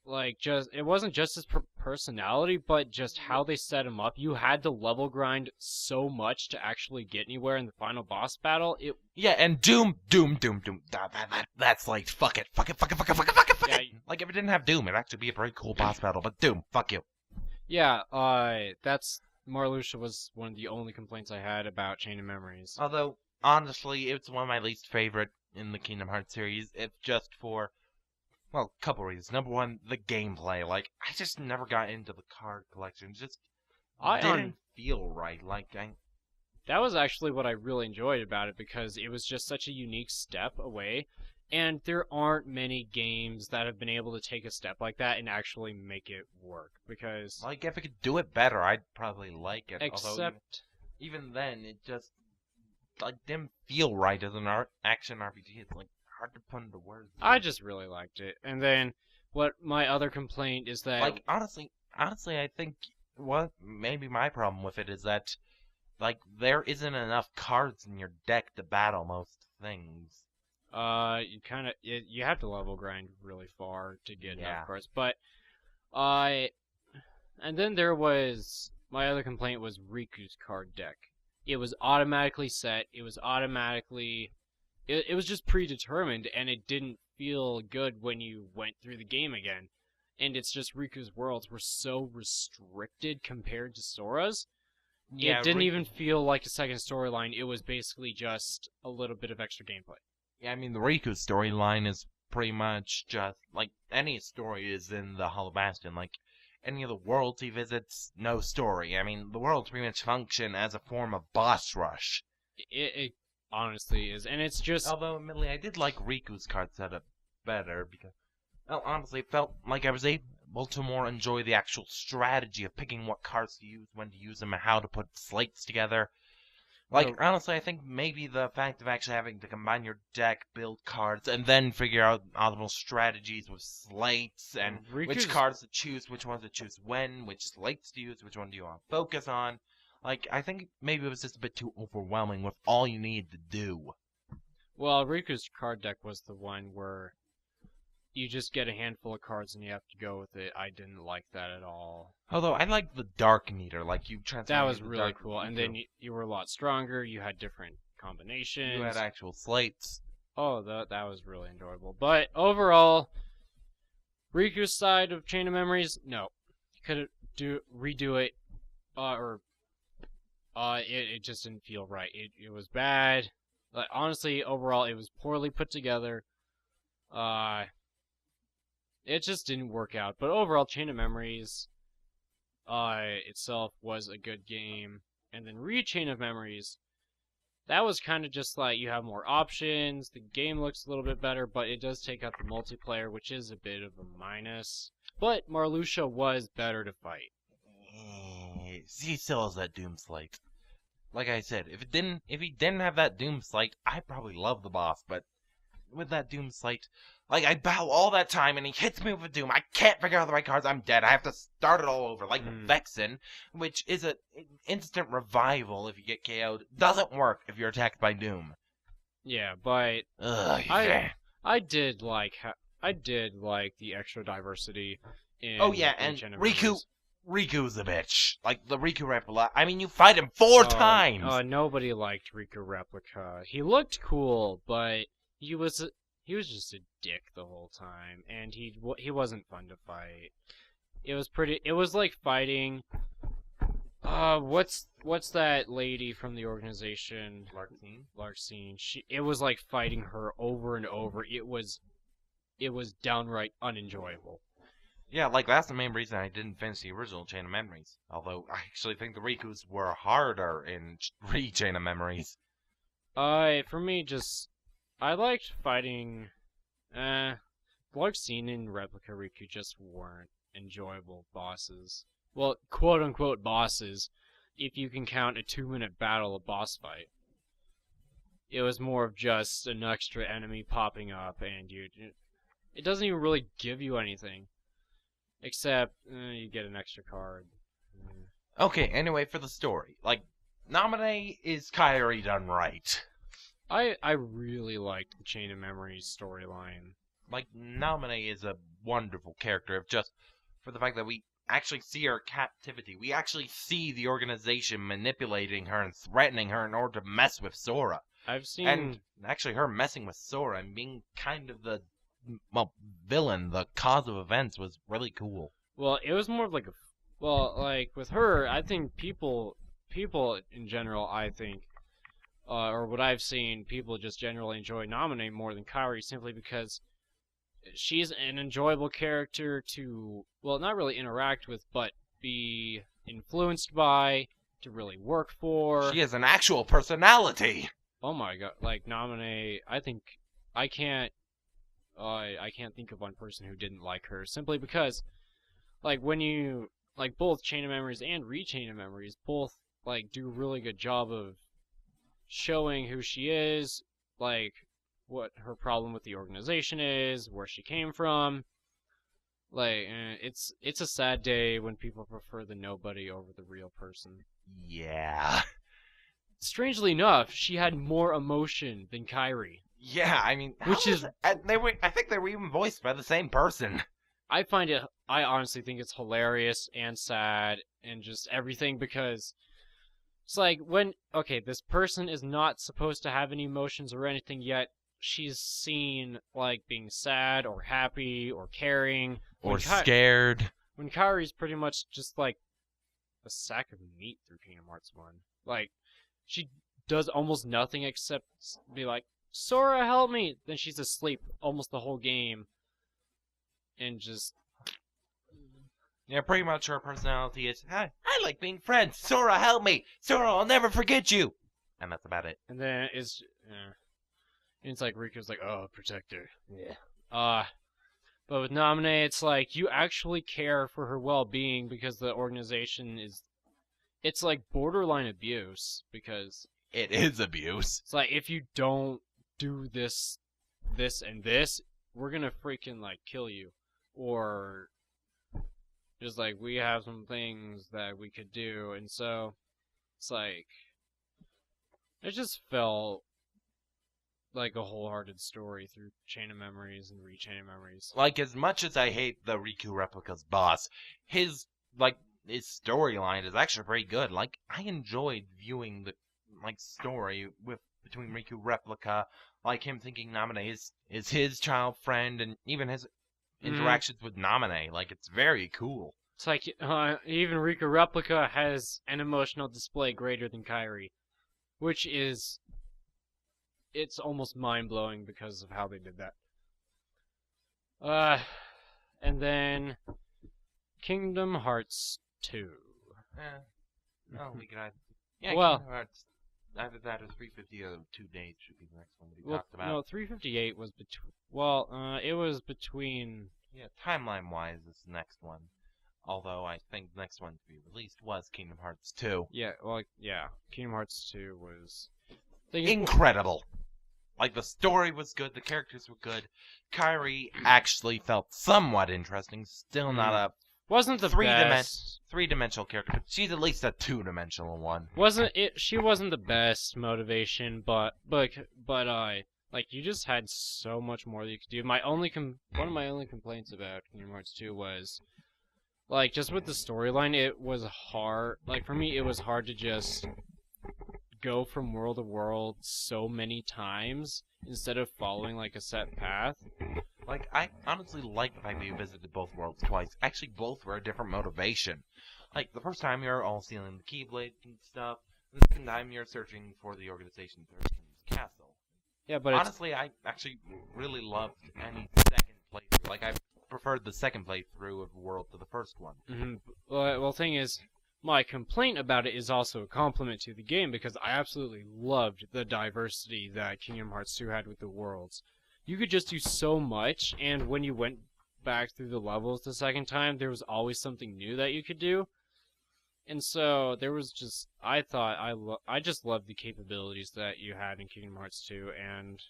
like, just it wasn't just his personality, but just how they set him up. You had to level grind so much to actually get anywhere in the final boss battle. Yeah, and Doom. That's like, fuck it. Yeah, Like, if it didn't have Doom, it'd actually be a very cool boss battle, but Doom, fuck you. yeah. That's Marluxia was one of the only complaints I had about Chain of Memories. Although, honestly, it's one of my least favorite in the Kingdom Hearts series. It's just for, well, a couple reasons. Number one, the gameplay. Like, I just never got into the card collection. It just didn't feel right. Like, That was actually what I really enjoyed about it, because it was just such a unique step away, and there aren't many games that have been able to take a step like that and actually make it work. Because like, if it could do it better, I'd probably like it. Although, except even then, it just, like, didn't feel right as an action RPG. It's, like, hard to put into words. I just really liked it. And then what my other complaint is that Like, honestly, I think what maybe my problem with it is that, like, there isn't enough cards in your deck to battle most things. you have to level grind really far to get Yeah. enough cards. But and then there was my other complaint was Riku's card deck. It was automatically set. It was automatically it was just predetermined, and it didn't feel good when you went through the game again. And it's just Riku's worlds were so restricted compared to Sora's. Yeah, It didn't even feel like a second storyline. It was basically just a little bit of extra gameplay. Yeah, I mean, the Riku storyline is pretty much just, like, any story is in the Hollow Bastion. Like, any of the worlds he visits, no story. I mean, the worlds pretty much function as a form of boss rush. It honestly is, and it's just Although, admittedly, I did like Riku's card setup better, because, well, honestly, it felt like I was able to more enjoy the actual strategy of picking what cards to use, when to use them, and how to put slates together. Like, No. honestly, I think maybe the fact of actually having to combine your deck, build cards, and then figure out optimal strategies with slates, and which Riku's- cards to choose, which ones to choose when, which slates to use, which one do you want to focus on. Like, I think maybe it was just a bit too overwhelming with all you needed to do. well, Riku's card deck was the one where you just get a handful of cards and you have to go with it. I didn't like that at all. Although, I liked the Dark Meter, like, you transformed That was into really Dark cool, and Meter. then you were a lot stronger. You had different combinations. You had actual slates. Oh, that was really enjoyable. But overall, Riku's side of Chain of Memories, no, could redo it, it just didn't feel right. It was bad. Like, honestly, overall, it was poorly put together. It just didn't work out. But overall, Chain of Memories, itself was a good game. And then Chain of Memories, that was kind of just like you have more options, the game looks a little bit better, but it does take out the multiplayer, which is a bit of a minus. But Marluxia was better to fight. He still has that Doom slate. Like I said, if he didn't have that Doom slate, I'd probably love the boss, but with that Doom slate, like, I battle all that time and he hits me with a Doom, I can't figure out the right cards, I'm dead, I have to start it all over, like Vexen, which is an instant revival if you get KO'd, doesn't work if you're attacked by Doom. Yeah, but Ugh, I did like the extra diversity in oh yeah, in and Chain of Riku, Memories. Riku's a bitch. Like, the Riku replica. I mean, you fight him 4 times! Nobody liked Riku Replica. He looked cool, but he was just a dick the whole time, and he wasn't fun to fight. It was like fighting. What's that lady from the organization? Larxene. It was like fighting her over and over. It was downright unenjoyable. Yeah, like, that's the main reason I didn't finish the original Chain of Memories. Although, I actually think the Rikus were harder in Chain of Memories. For me, I liked fighting. Larxene and Replica Riku just weren't enjoyable bosses. Well, quote-unquote bosses, if you can count a 2-minute battle a boss fight. It was more of just an extra enemy popping up, and it doesn't even really give you anything. Except, you get an extra card. Okay, anyway, for the story. Like, Namine is Kairi done right. I really liked the Chain of Memories storyline. Like, Namine is a wonderful character, just for the fact that we actually see her captivity. We actually see the organization manipulating her and threatening her in order to mess with Sora. And actually her messing with Sora and being kind of the villain, the cause of events, was really cool. Well, it was more of like like with her, I think people in general, or what I've seen, people just generally enjoy Namine more than Kairi simply because she's an enjoyable character to, well, not really interact with, but be influenced by, to really work for. She has an actual personality! Oh my god, like, Namine, I can't think of one person who didn't like her, simply because, like, when you, like, both Chain of Memories and Re-Chain of Memories both, like, do a really good job of showing who she is, like, what her problem with the organization is, where she came from. Like, it's a sad day when people prefer the nobody over the real person. Yeah. Strangely enough, she had more emotion than Kairi. Yeah, I mean, I think they were even voiced by the same person. I honestly think it's hilarious and sad and just everything, because it's like this person is not supposed to have any emotions or anything, yet she's seen like being sad or happy or caring or scared. When Kairi's pretty much just like a sack of meat through Kingdom Hearts 1. Like, she does almost nothing except be like, Sora, help me! Then she's asleep almost the whole game. And just... Yeah, pretty much her personality is, I like being friends. Sora, help me! Sora, I'll never forget you! And that's about it. And then it's like Riku's like, oh, protect her. Yeah. But with Namine, it's like, you actually care for her well-being because the organization is... It's like borderline abuse, because... It is abuse. It's like, if you don't do this, and this, we're gonna freaking, like, kill you. Or... just like, we have some things that we could do, and so... It's like... It just felt like a wholehearted story through Chain of Memories and Re-Chain of Memories. Like, as much as I hate the Riku Replica's boss, his storyline is actually pretty good. Like, I enjoyed viewing the, story between Riku Replica, like him thinking Namine is his child friend, and even his interactions with Namine. Like, it's very cool. It's like, even Riku Replica has an emotional display greater than Kairi, which is... It's almost mind-blowing because of how they did that. And then... Kingdom Hearts 2. We could add... Yeah, well, Kingdom Hearts, either that or 350 or 2 days should be the next one we talked about. No, 358 was between... Well, it was between... Yeah, timeline-wise, this next one. Although I think the next one to be released was Kingdom Hearts 2. Yeah, Kingdom Hearts 2 was... Incredible! Like, the story was good, the characters were good. Kairi actually felt somewhat interesting, still not a... Wasn't the best... Three-dimensional character, but she's at least a two-dimensional one. She wasn't the best motivation, but like, you just had so much more that you could do. One of my only complaints about Kingdom Hearts 2 was... like, just with the storyline, it was hard. Like, for me, it was hard to just go from world to world so many times instead of following, like, a set path. Like, I honestly like the fact that you visited both worlds twice. Actually, both were a different motivation. Like, the first time you're all stealing the Keyblade and stuff, and the second time you're searching for the organization Thurston's castle. Yeah, but Honestly, I actually really loved any second playthrough. Like, I preferred the second playthrough of World to the first one. well, thing is, my complaint about it is also a compliment to the game because I absolutely loved the diversity that Kingdom Hearts 2 had with the worlds. You could just do so much, and when you went back through the levels the second time, there was always something new that you could do. And so there was just, I thought I just loved the capabilities that you had in Kingdom Hearts 2, and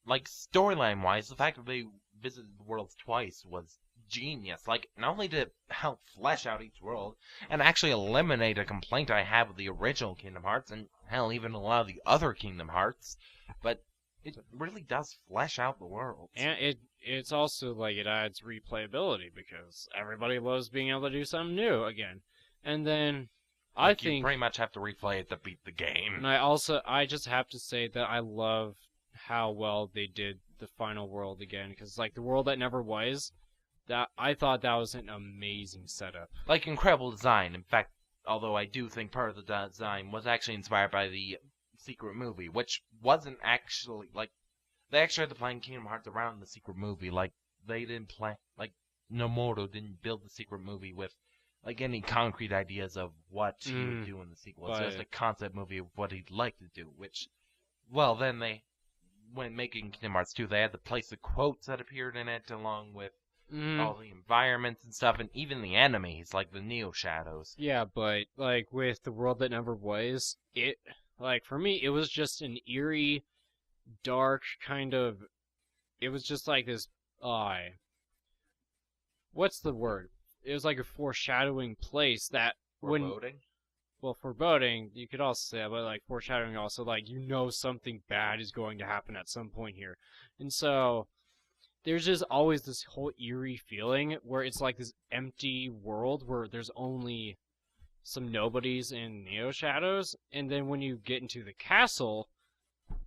Like, storyline-wise, the fact that they visited the worlds twice was genius. Like, not only did it help flesh out each world, and actually eliminate a complaint I have with the original Kingdom Hearts, and hell, even a lot of the other Kingdom Hearts, but it really does flesh out the worlds. and it's also like it adds replayability because everybody loves being able to do something new again. And then I Like, you think, pretty much have to replay it to beat the game. and I just have to say that I love how well they did the final world again, because like the world that never was, that I thought that was an amazing setup. Like, incredible design. In fact, although I do think part of the design was actually inspired by the secret movie, which wasn't actually, like, they actually had to plan Kingdom Hearts around the secret movie. Like, they didn't plan, like, Nomoro didn't build the secret movie with, like, any concrete ideas of what he would do in the sequel. It's just a concept movie of what he'd like to do, which, well, then when making Kingdom Hearts 2, they had to place the quotes that appeared in it along with all the environments and stuff, and even the enemies, like the Neo Shadows. Yeah, but like with the world that never was, it like for me it was just an eerie, dark kind of. It was just like this. What's the word? It was like a foreshadowing place that Foreboding? well, foreboding, you could also say that, but like foreshadowing also, like, you know something bad is going to happen at some point here. And so there's just always this whole eerie feeling where it's like this empty world where there's only some nobodies and Neo Shadows. And then when you get into the castle,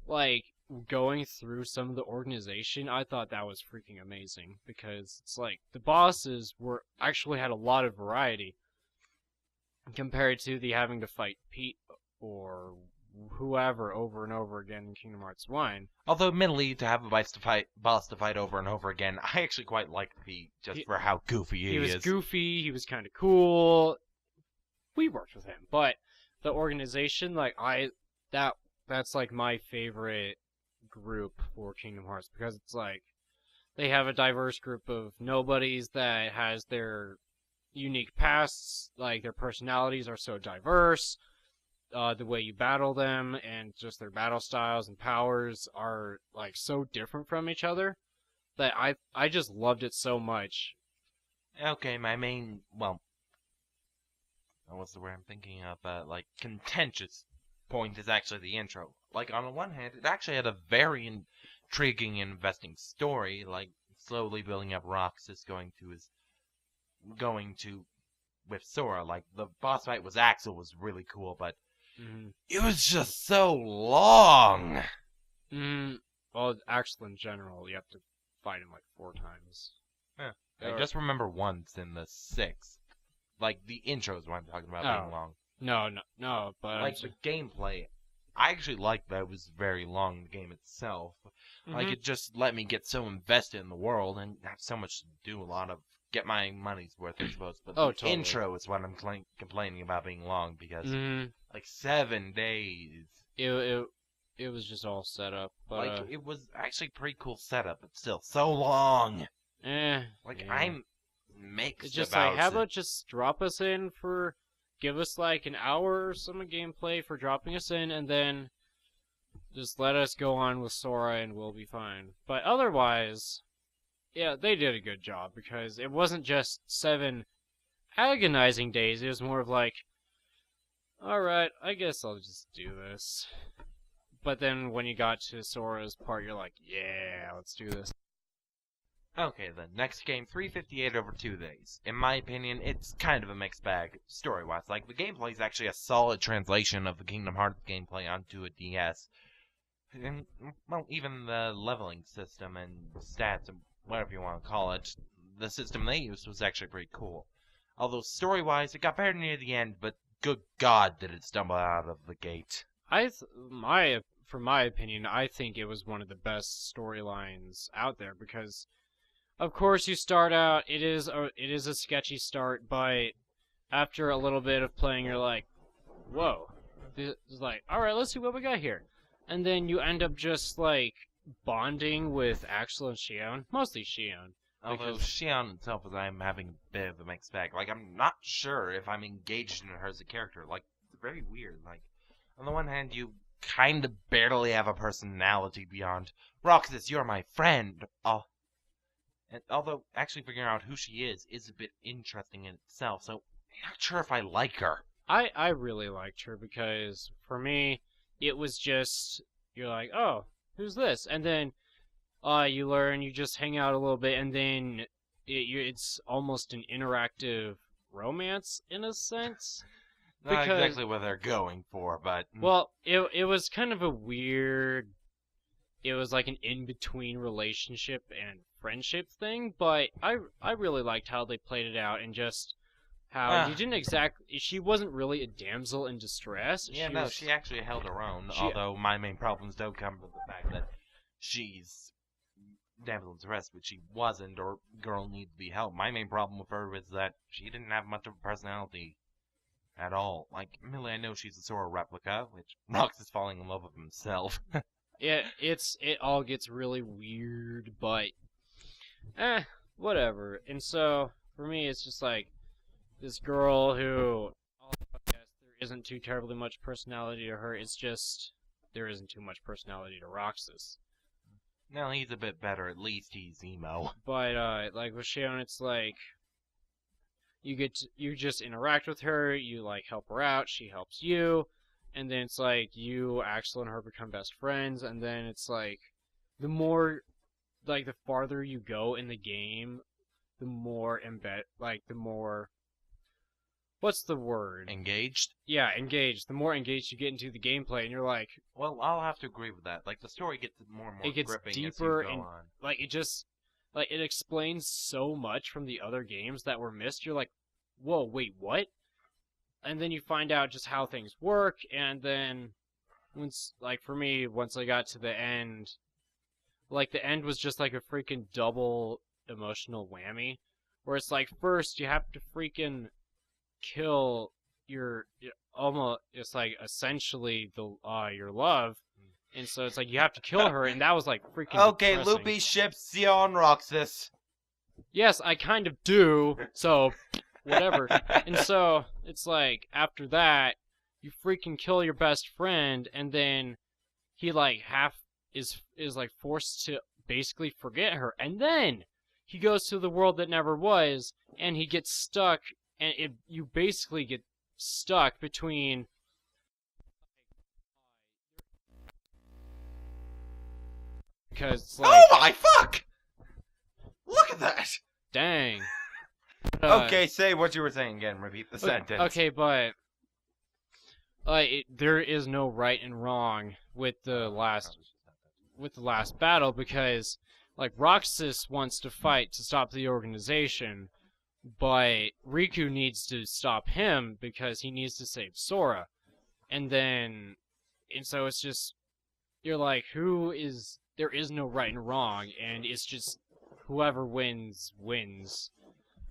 like, going through some of the organization, I thought that was freaking amazing because it's like the bosses were actually had a lot of variety compared to the having to fight Pete or whoever over and over again in Kingdom Hearts 1. Although, admittedly, to have a boss to fight over and over again, I actually quite liked Pete just for how goofy he is. He was goofy, he was kind of cool. We worked with him, but the organization, like, that's like my favorite group for Kingdom Hearts because it's like they have a diverse group of nobodies that has their unique pasts, like their personalities are so diverse, the way you battle them and just their battle styles and powers are like so different from each other that I just loved it so much. Okay, my main, well, what's the word I'm thinking of? Like, contentious point is actually the intro. Like, on the one hand, it actually had a very intriguing and investing story, like, slowly building up Roxas going to with Sora. Like, the boss fight with Axel was really cool, but it was just so long. Well, Axel in general, you have to fight him like 4 times. Yeah. I just remember once in the 6th. Like, the intro is what I'm talking about being long. No, but like, the gameplay, I actually liked that it was very long, the game itself. Like, it just let me get so invested in the world and have so much to do, get my money's worth, I suppose. But the totally. intro is what I'm complaining about being long, because, like, 7 days. It was just all set up, but like, it was actually a pretty cool setup, but still, so long. Like, yeah. I'm mixed It's just about like, how about just drop us in for, give us like an hour or some gameplay for dropping us in, and then just let us go on with Sora and we'll be fine. But otherwise, yeah, they did a good job because it wasn't just 7 agonizing days. It was more of like, alright, I guess I'll just do this. But then when you got to Sora's part, you're like, yeah, let's do this. Okay, then. Next game, 358 over 2 days. In my opinion, it's kind of a mixed bag, story-wise. Like, the gameplay is actually a solid translation of the Kingdom Hearts gameplay onto a DS. And, well, even the leveling system and stats and whatever you want to call it, the system they used was actually pretty cool. Although, story-wise, it got better near the end, but good God did it stumble out of the gate. From my opinion, I think it was one of the best storylines out there because, of course, you start out. It is a sketchy start, but after a little bit of playing, you're like, "Whoa!" It's like, "All right, let's see what we got here," and then you end up just like bonding with Axel and Shion, mostly Shion. Although Shion itself, I'm having a bit of a mixed bag. Like, I'm not sure if I'm engaged in her as a character. Like, it's very weird. Like, on the one hand, you kind of barely have a personality beyond, Roxas, you're my friend. And although actually figuring out who she is a bit interesting in itself, so I'm not sure if I like her. I really liked her because for me, it was just you're like, oh, who's this? And then you learn, you just hang out a little bit, and then it's almost an interactive romance in a sense. Not exactly what they're going for, but well, it was kind of a weird. It was like an in-between relationship and friendship thing, but I really liked how they played it out and just how you didn't exactly. She wasn't really a damsel in distress. Yeah, she actually held her own. Although my main problems don't come from the fact that she's damsel in distress, but she wasn't, or girl needs to be helped. My main problem with her is that she didn't have much of a personality at all. Like, admittedly, I know she's a Sora replica, which Rox is falling in love with himself. Yeah, it all gets really weird, but whatever. And so for me, it's just like this girl who, I guess there isn't too terribly much personality to her. It's just there isn't too much personality to Roxas. No, he's a bit better. At least he's emo. But like with Shion, it's like you just interact with her. You like help her out. She helps you. And then it's like you, Axel, and her become best friends, and then it's like the farther you go in the game, the more what's the word? Engaged? Yeah, engaged. The more engaged you get into the gameplay, and you're like, well, I'll have to agree with that. Like the story gets more and more gripping deeper as you go and on. Like it explains so much from the other games that were missed. You're like, whoa, wait, what? And then you find out just how things work, and then for me, once I got to the end, like the end was just like a freaking double emotional whammy, where it's like first you have to freaking kill it's like essentially your love, and so it's like you have to kill her, and that was like freaking okay, depressing. Loopy ships Sion Roxas. Yes, I kind of do, so whatever. And so it's like after that you freaking kill your best friend, and then he like is like forced to basically forget her, and then he goes to the world that never was, and he gets stuck, and you basically get stuck between because it's like, oh my fuck! Look at that! Dang. Okay, say what you were saying again. Repeat the sentence. Okay, but there is no right and wrong with the last battle, because like Roxas wants to fight to stop the organization, but Riku needs to stop him because he needs to save Sora. And so it's just you're like, there is no right and wrong, and it's just whoever wins.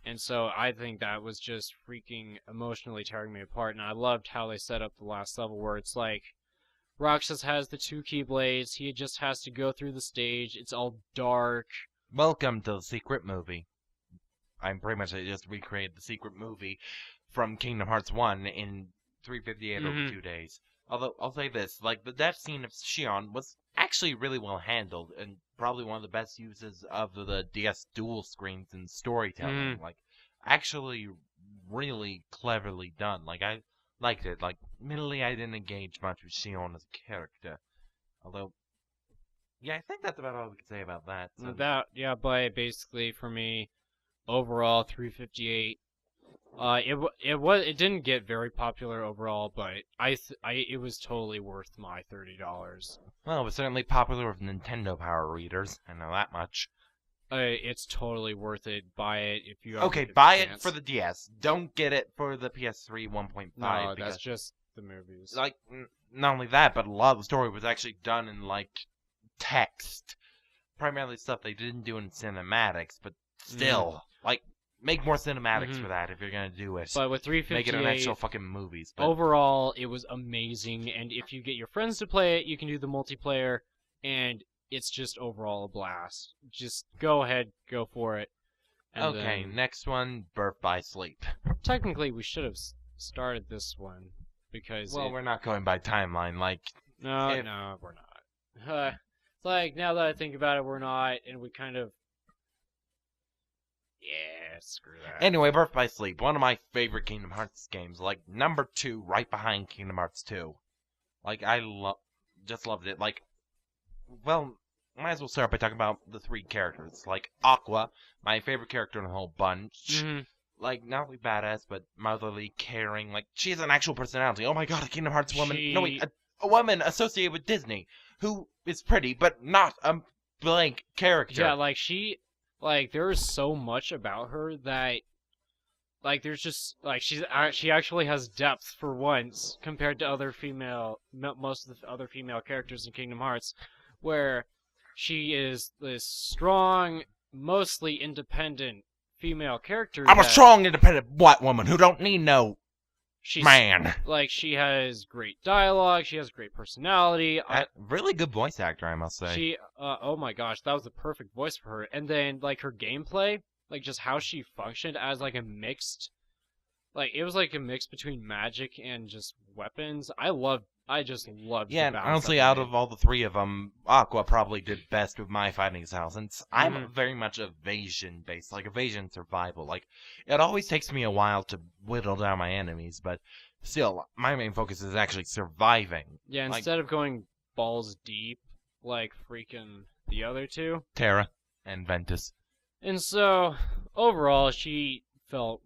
And so I think that was just freaking emotionally tearing me apart, and I loved how they set up the last level where it's like Roxas has the 2 Keyblades, he just has to go through the stage, it's all dark. Welcome to the secret movie. I'm pretty much just recreated the secret movie from Kingdom Hearts 1 in 358 over 2 days. Although, I'll say this, like, the death scene of Shion was actually really well handled, and probably one of the best uses of the DS dual screens in storytelling. Like, actually really cleverly done. Like, I liked it. Like, admittedly, I didn't engage much with Shion as a character. Although, Yeah, I think that's about all we can say about that. So. But basically for me, overall 358. It didn't get very popular overall, but it was totally worth my $30. Well, it was certainly popular with Nintendo Power readers. I know that much. It's totally worth it. Buy it if you. Okay, buy it for the DS. Don't get it for the PS3 1.5. No, that's just the movies. Like, not only that, but a lot of the story was actually done in like text, primarily stuff they didn't do in cinematics. But still, like, make more cinematics for that if you're gonna do it. But with 358, make it an actual fucking movies. But overall, it was amazing. And if you get your friends to play it, you can do the multiplayer, and it's just overall a blast. Just go ahead, go for it. And okay, next one, Birth by Sleep. Technically, we should have started this one because. Well, we're not going by timeline. Like, no, we're not. It's like now that I think about it, we're not, and we kind of. Yeah, screw that. Anyway, Birth by Sleep, one of my favorite Kingdom Hearts games. Like number 2, right behind Kingdom Hearts 2. Like I just loved it. Like, well. Might as well start by talking about the 3 characters. Like, Aqua, my favorite character in the whole bunch. Like, not only badass, but motherly, caring. Like, she has an actual personality. Oh my god, a Kingdom Hearts woman. No, wait, a woman associated with Disney. Who is pretty, but not a blank character. Yeah, like, there's so much about her that... Like, there's just... Like, she actually has depth for once, compared to most of the other female characters in Kingdom Hearts, where... She is this strong, mostly independent female character. I'm a strong, independent white woman who don't need no man. Like, she has great dialogue, she has great personality. Really good voice actor, I must say. Oh my gosh, that was the perfect voice for her. And then, like, her gameplay, like, just how she functioned as, like, a mixed... Like, it was like a mix between magic and just weapons. I just loved Yeah, and honestly, out of all the 3 of them, Aqua probably did best with my fighting style, since I'm very much evasion-based, like evasion survival. Like, it always takes me a while to whittle down my enemies, but still, my main focus is actually surviving. Yeah, instead of going balls deep, like freaking the other 2. Terra and Ventus. And so, overall, she felt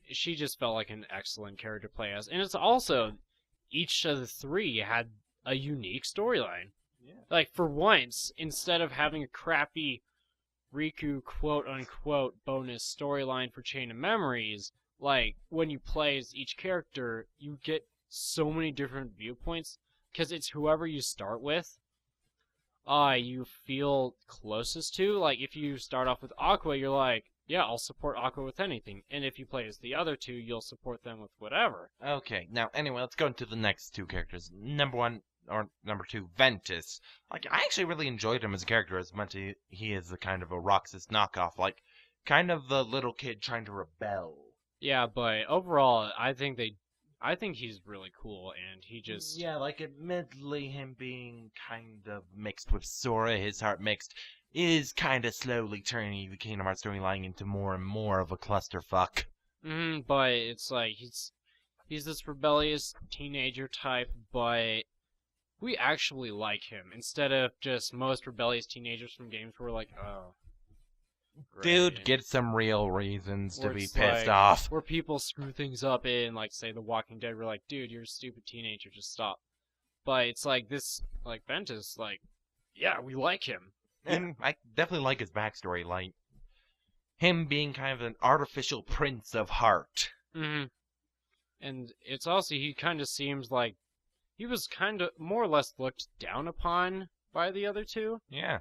she just felt like an excellent character to play as. And it's also... Each of the 3 had a unique storyline. Yeah. Like, for once, instead of having a crappy Riku quote-unquote bonus storyline for Chain of Memories, like, when you play as each character, you get so many different viewpoints, because it's whoever you start with, you feel closest to. Like, if you start off with Aqua, you're like, yeah, I'll support Aqua with anything. And if you play as the other 2, you'll support them with whatever. Okay, now, anyway, let's go into the next 2 characters. Number 2, Ventus. Like, I actually really enjoyed him as a character as much as he is a kind of a Roxas knockoff. Like, kind of the little kid trying to rebel. Yeah, but overall, I think he's really cool, and he just... Yeah, like, admittedly, him being kind of mixed with Sora, his heart mixed... is kind of slowly turning the Kingdom Hearts storyline into more and more of a clusterfuck. But it's like, he's this rebellious teenager type, but we actually like him, instead of just most rebellious teenagers from games who are like, oh... Great. Dude, get some real reasons to be pissed off. Where people screw things up in, like, say, The Walking Dead, we're like, dude, you're a stupid teenager, just stop. But it's like, this, like, Ventus, like, yeah, we like him. And I definitely like his backstory, like him being kind of an artificial prince of heart. And it's also, he kind of seems like he was kind of more or less looked down upon by the other 2. Yeah.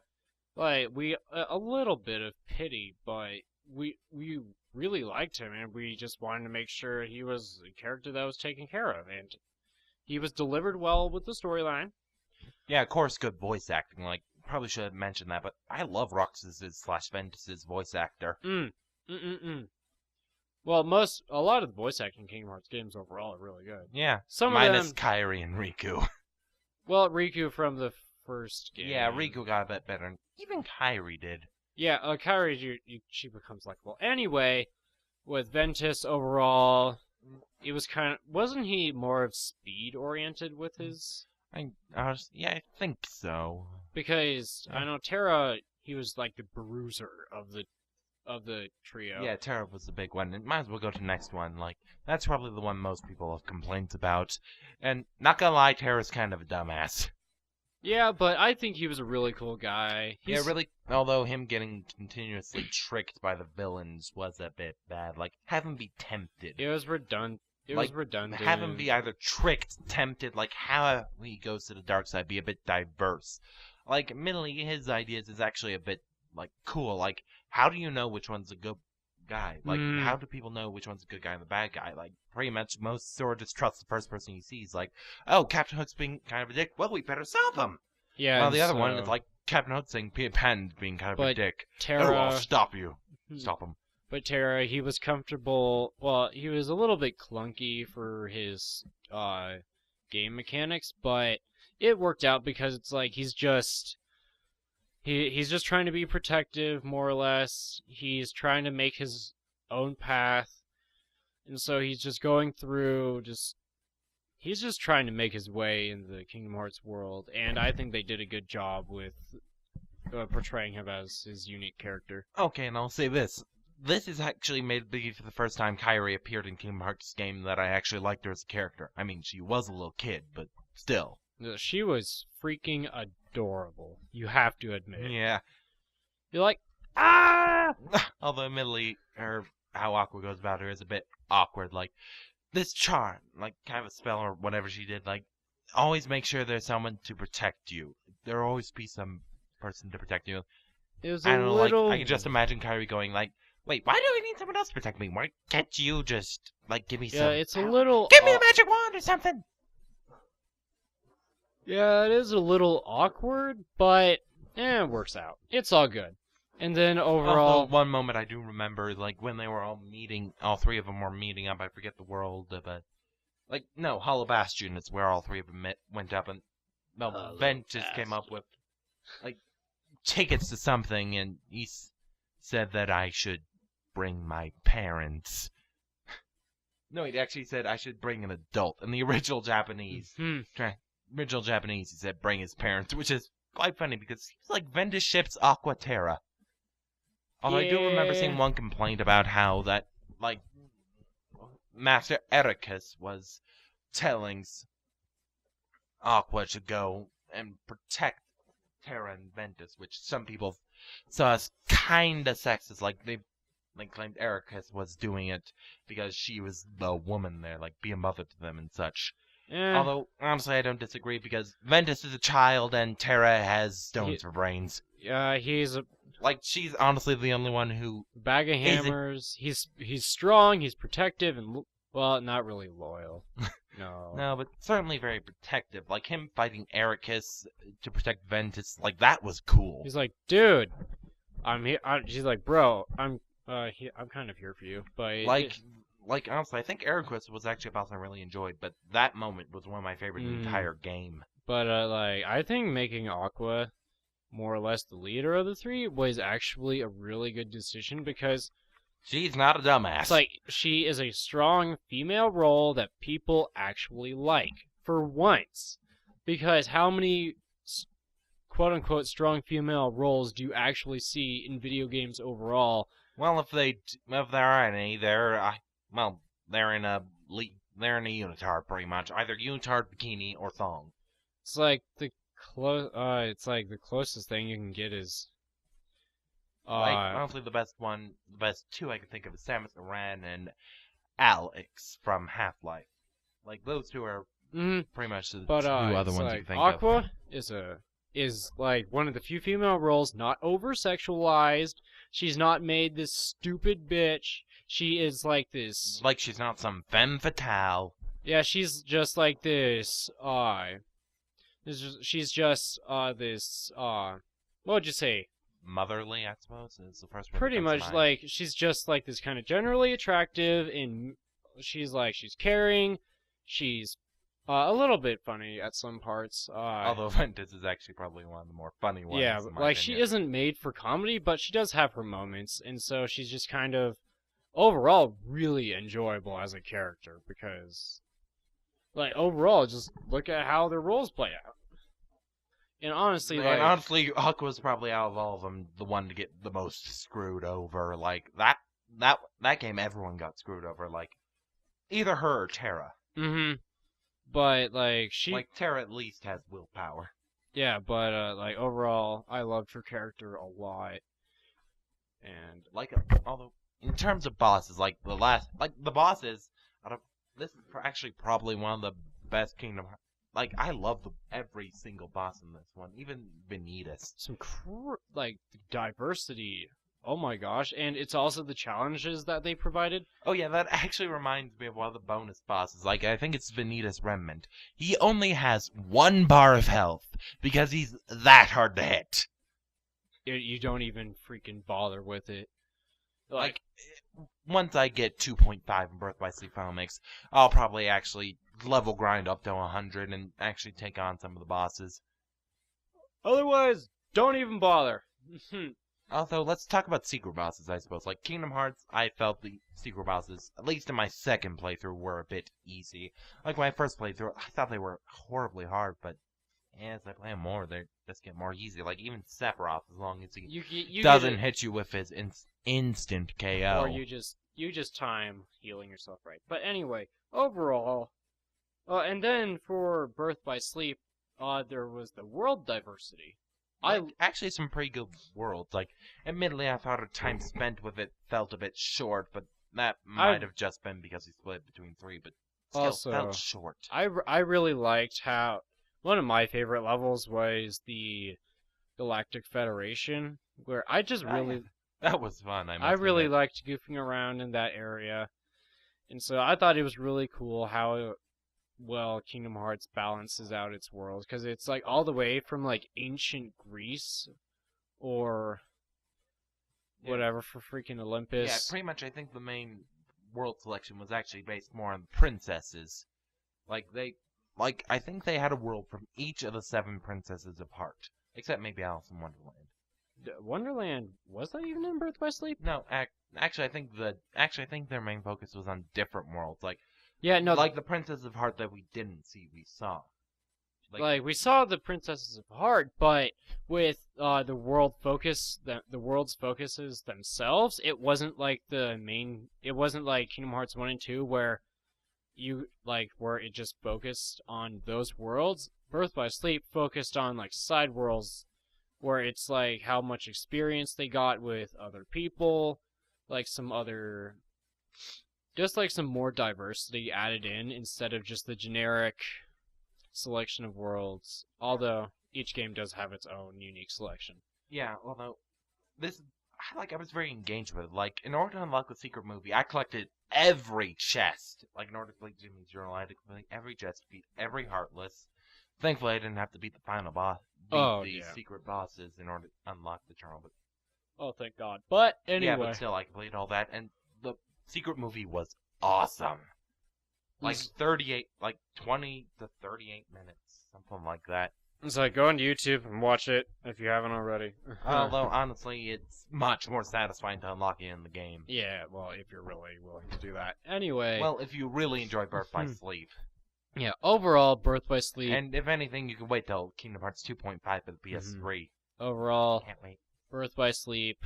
Like, a little bit of pity, but we really liked him, and we just wanted to make sure he was a character that was taken care of, and he was delivered well with the storyline. Yeah, of course, good voice acting, like, probably should have mentioned that, but I love Roxas's / Ventus's voice actor. Well, a lot of the voice acting in Kingdom Hearts games overall are really good. Yeah, some minus of them, Kairi and Riku. Well, Riku from the first game. Yeah, Riku got a bit better. Even Kairi did. Yeah, Kairi, she becomes likable. Anyway, with Ventus overall, it was wasn't he more of speed oriented with his? Yeah, I think so. Because I know Terra, he was like the bruiser of the trio. Yeah, Terra was the big one. And might as well go to the next one. Like, that's probably the one most people have complaints about. And not gonna lie, Terra's kind of a dumbass. Yeah, but I think he was a really cool guy. Yeah, really. Although him getting continuously tricked by the villains was a bit bad. Like, have him be tempted. It was redundant. Have him be either tricked, tempted, like how he goes to the dark side, be a bit diverse. Like, admittedly, his ideas is actually a bit, like, cool. Like, how do you know which one's a good guy? Like, how do people know which one's a good guy and the bad guy? Like, pretty much most sort of just trust the first person he sees. Like, oh, Captain Hook's being kind of a dick. Well, we better stop him. Yeah. Well, the other one is like Captain Hook saying Peter Pan being kind of a dick. Terra, oh, I'll stop you. Stop him. But Terra, he was comfortable. Well, he was a little bit clunky for his game mechanics, but it worked out because it's like he's just trying to be protective, more or less. He's trying to make his own path, and so he's just going through he's just trying to make his way in the Kingdom Hearts world, and I think they did a good job with portraying him as his unique character. Okay, and I'll say this. This is actually made be for the first time Kairi appeared in Kingdom Hearts game that I actually liked her as a character. I mean, she was a little kid, but still. She was freaking adorable. You have to admit. Yeah. You're like, ah! Although, admittedly, how Aqua goes about her is a bit awkward. Like, this charm, like, kind of a spell or whatever she did, like, always make sure there's someone to protect you. There'll always be some person to protect you. It was I a don't know, little... like, I can just imagine Kairi going, like, wait, why do I need someone else to protect me? Why can't you just, like, give me some... Yeah, it's a little... Give me a magic wand or something! Yeah, it is a little awkward, but it works out. It's all good. And then overall... Although, one moment I do remember, like, when they were all meeting, all three of them were meeting up, I forget the world, but... Like, no, Hollow Bastion is where all three of them went up, and... Well, Ventus came up with, like, tickets to something, and he said that I should bring my parents. No, he actually said I should bring an adult. In the original Japanese, he said bring his parents, which is quite funny because it seems like Ventus ships Aqua Terra. Although I do remember seeing one complaint about how that, like, Master Ericus was telling Aqua to go and protect Terra and Ventus, which some people saw as kinda sexist, like they claimed Ericus was doing it because she was the woman there, like be a mother to them and such. Although, honestly, I don't disagree because Ventus is a child and Terra has stones for brains. He's a... Like, she's honestly the only one who... Bag of hammers. He's strong, he's protective, and, well, not really loyal. No. No, but certainly very protective. Like, him fighting Ericus to protect Ventus, like, that was cool. He's like, dude, I'm here. She's like, bro, I'm kind of here for you. But Like, honestly, I think Ericus was actually a boss I really enjoyed, but that moment was one of my favorite in the entire game. But, like, I think making Aqua more or less the leader of the three was actually a really good decision because she's not a dumbass. It's like, she is a strong female role that people actually like, for once. Because how many quote-unquote strong female roles do you actually see in video games overall? Well, if there are any, they're in a unitard pretty much, either unitard, bikini, or thong. It's like the closest thing you can get is honestly, the best two I can think of is Samus Aran and Alex from Half-Life. Like, those two are pretty much the two other ones you can think Aqua of. is like one of the few female roles not over-sexualized. She's not made this stupid bitch. She is like this... Like, she's not some femme fatale. Yeah, she's just like this, she's just, this, what would you say? Motherly, I suppose, is the first word. Pretty much, like, she's just like this kind of generally attractive, and she's caring, she's a little bit funny at some parts. Although Ventus is actually probably one of the more funny ones. Yeah, like, she isn't made for comedy, but she does have her moments, and so she's just kind of, overall, really enjoyable as a character, because, like, overall, just look at how their roles play out. And honestly, And honestly, Aqua's probably out of all of them the one to get the most screwed over. Like that game, everyone got screwed over. Like either her or Terra. mm-hmm. But Like Terra at least has willpower. yeah, but overall, I loved her character a lot. And Like although in terms of bosses, like the bosses out of this is actually probably one of the best Kingdom Hearts. Like I love every single boss in this one, even Vanitas. some diversity. Oh my gosh! And it's also the challenges that they provided. Oh yeah, that actually reminds me of one of the bonus bosses. Like I think it's Vanitas Remnant. He only has 1 bar of health because he's that hard to hit. You don't even freaking bother with it. Like once I get 2.5 in Birth by Sleep Final Mix, I'll probably actually level grind up to 100 and actually take on some of the bosses. Otherwise, don't even bother. Although, let's talk about secret bosses, I suppose. Like Kingdom Hearts, I felt the secret bosses, at least in my second playthrough, were a bit easy. Like my first playthrough, I thought they were horribly hard, but as I play them more, they just get more easy. Like even Sephiroth, as long as he doesn't hit you with his instant KO. Or you just time healing yourself right. But anyway, overall, and then for Birth by Sleep, there was the world diversity. Actually some pretty good worlds. Like, admittedly, I thought our time spent with it felt a bit short, but that might have just been because we split between 3, but still also felt short. I really liked how one of my favorite levels was the Galactic Federation, where I just really that was fun. I really liked goofing around in that area, and so I thought it was really cool how well Kingdom Hearts balances out its world, because it's like all the way from like ancient Greece or whatever for freaking Olympus. Yeah, pretty much. I think the main world selection was actually based more on princesses. I think they had a world from each of the 7 princesses apart, except maybe Alice in Wonderland. Wonderland, was that even in Birth by Sleep? No, actually, I think their main focus was on different worlds. Yeah, no, like the Princess of Heart that we didn't see, we saw. Like we saw the Princesses of Heart, but with the world's focuses themselves, it wasn't like the main. It wasn't like Kingdom Hearts 1 and 2 where where it just focused on those worlds. Birth by Sleep focused on like side worlds, where it's like how much experience they got with other people, like some other. Just like some more diversity added in instead of just the generic selection of worlds. Although each game does have its own unique selection. Yeah, although I was very engaged with it. Like in order to unlock the secret movie, I collected every chest. Like in order to play Jimmy's Journal, I had to complete every chest, beat every Heartless. Thankfully, I didn't have to beat the final boss, secret bosses in order to unlock the journal. But oh, thank God! But anyway, yeah, but still, I completed all that, and the secret movie was awesome. Like 20 to 38 minutes, something like that. So go on YouTube and watch it if you haven't already. Although honestly, it's much more satisfying to unlock it in the game. Yeah, well, if you're really willing to do that. Anyway. Well, if you really enjoy Birth by Sleep. Yeah, overall, Birth by Sleep. And if anything, you can wait till Kingdom Hearts 2.5 for the PS3. Overall, can't wait. Birth by Sleep,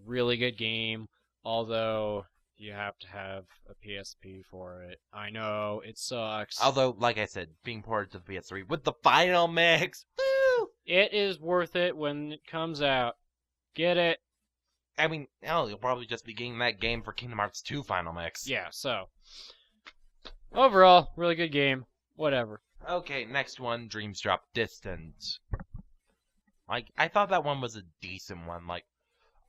really good game. Although you have to have a PSP for it. I know, it sucks. Although, like I said, being ported to the PS3 with the final mix, woo! It is worth it when it comes out. Get it? I mean, hell, you'll probably just be getting that game for Kingdom Hearts 2 final mix. Yeah, so. Overall, really good game. Whatever. Okay, next one, Dreams Drop Distance. Like, I thought that one was a decent one. Like,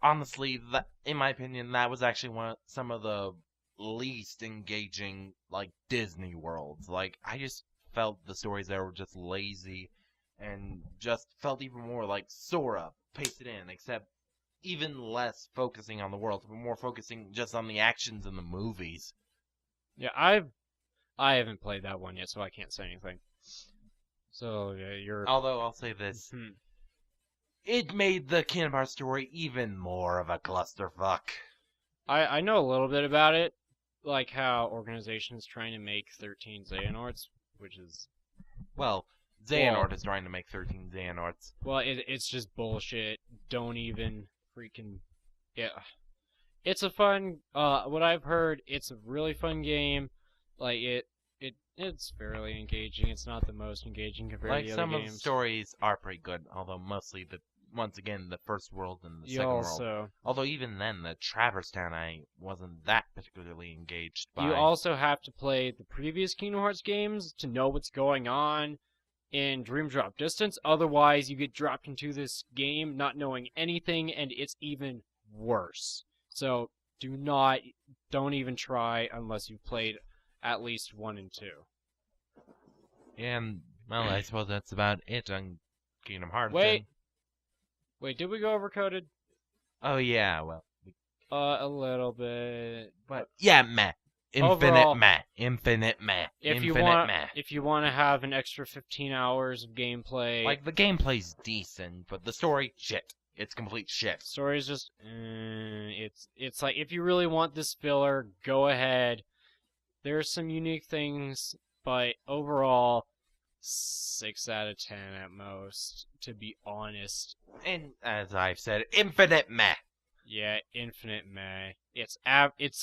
honestly, in my opinion, that was actually some of the least engaging, like, Disney worlds. Like, I just felt the stories there were just lazy and just felt even more like Sora pasted in, except even less focusing on the world, but more focusing just on the actions in the movies. Yeah, I haven't played that one yet, so I can't say anything. So, yeah, you're... Although, I'll say this. It made the Kingdom Hearts story even more of a clusterfuck. I know a little bit about it, like how organizations trying to make 13 Xehanorts, which is... Well, Xehanort is trying to make 13 Xehanorts. Well, it's just bullshit. Don't even freaking... Yeah. It's a fun... what I've heard, it's a really fun game. Like, it's fairly engaging. It's not the most engaging compared to the other games. Like, some of the stories are pretty good, although mostly once again, the first world and the second world. Although even then, the Traverse Town, I wasn't that particularly engaged by. You also have to play the previous Kingdom Hearts games to know what's going on in Dream Drop Distance. Otherwise, you get dropped into this game not knowing anything, and it's even worse. So, don't even try unless you've played at least 1 and 2. And, well, I suppose that's about it on Kingdom Hearts. Wait, did we go over coded? Oh, yeah, well. A little bit. But, yeah, meh. Overall, Infinite meh. If you want to have an extra 15 hours of gameplay... Like, the gameplay's decent, but the story, shit. It's complete shit. Story's just... it's like, if you really want this filler, go ahead. There's some unique things, but overall... 6 out of 10 at most, to be honest. And as I've said, infinite meh. Yeah, infinite meh. It's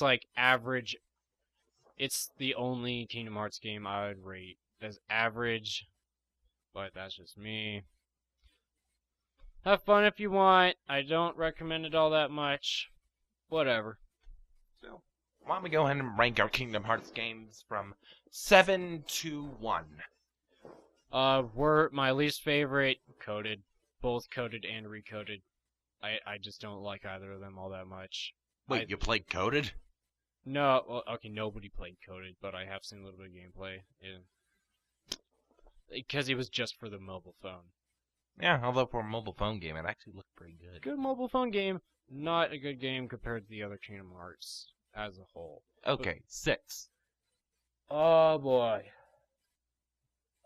like average. It's the only Kingdom Hearts game I would rate as average, but that's just me. Have fun if you want. I don't recommend it all that much. Whatever. So, why don't we go ahead and rank our Kingdom Hearts games from 7 to 1? Were my least favorite coded, both coded and recoded. I just don't like either of them all that much. Wait, you played coded? No, well, okay, nobody played coded, but I have seen a little bit of gameplay. Because it was just for the mobile phone. Yeah, although for a mobile phone game, it actually looked pretty good. Good mobile phone game, not a good game compared to the other Kingdom Hearts as a whole. Okay, 6. Oh boy.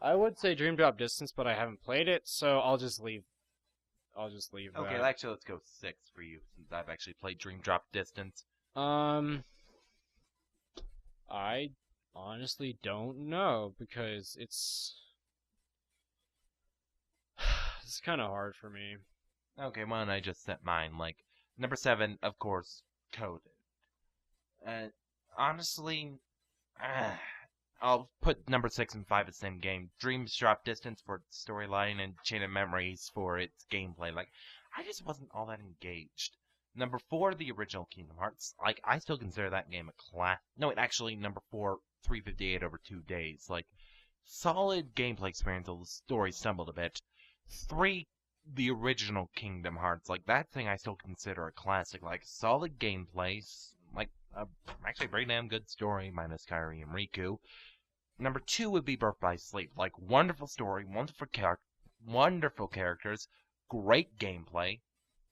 I would say Dream Drop Distance, but I haven't played it, so I'll just leave. Okay, that. actually, let's go 6 for you, since I've actually played Dream Drop Distance. I honestly don't know, because it's kind of hard for me. Okay, why don't I just set mine? Like, number 7, of course, coded. Honestly, I'll put number 6 and 5 in the same game. Dreams Drop Distance for its storyline and Chain of Memories for its gameplay. Like, I just wasn't all that engaged. Number 4, the original Kingdom Hearts. Like, I still consider that game a class. No, actually, number 4, 358 over 2 days. Like, solid gameplay experience, although the story stumbled a bit. 3, the original Kingdom Hearts. Like, that thing I still consider a classic. Like, solid gameplay. Like, actually a very damn good story, minus Kairi and Riku. Number 2 would be Birth by Sleep. Like, wonderful story, wonderful characters, great gameplay.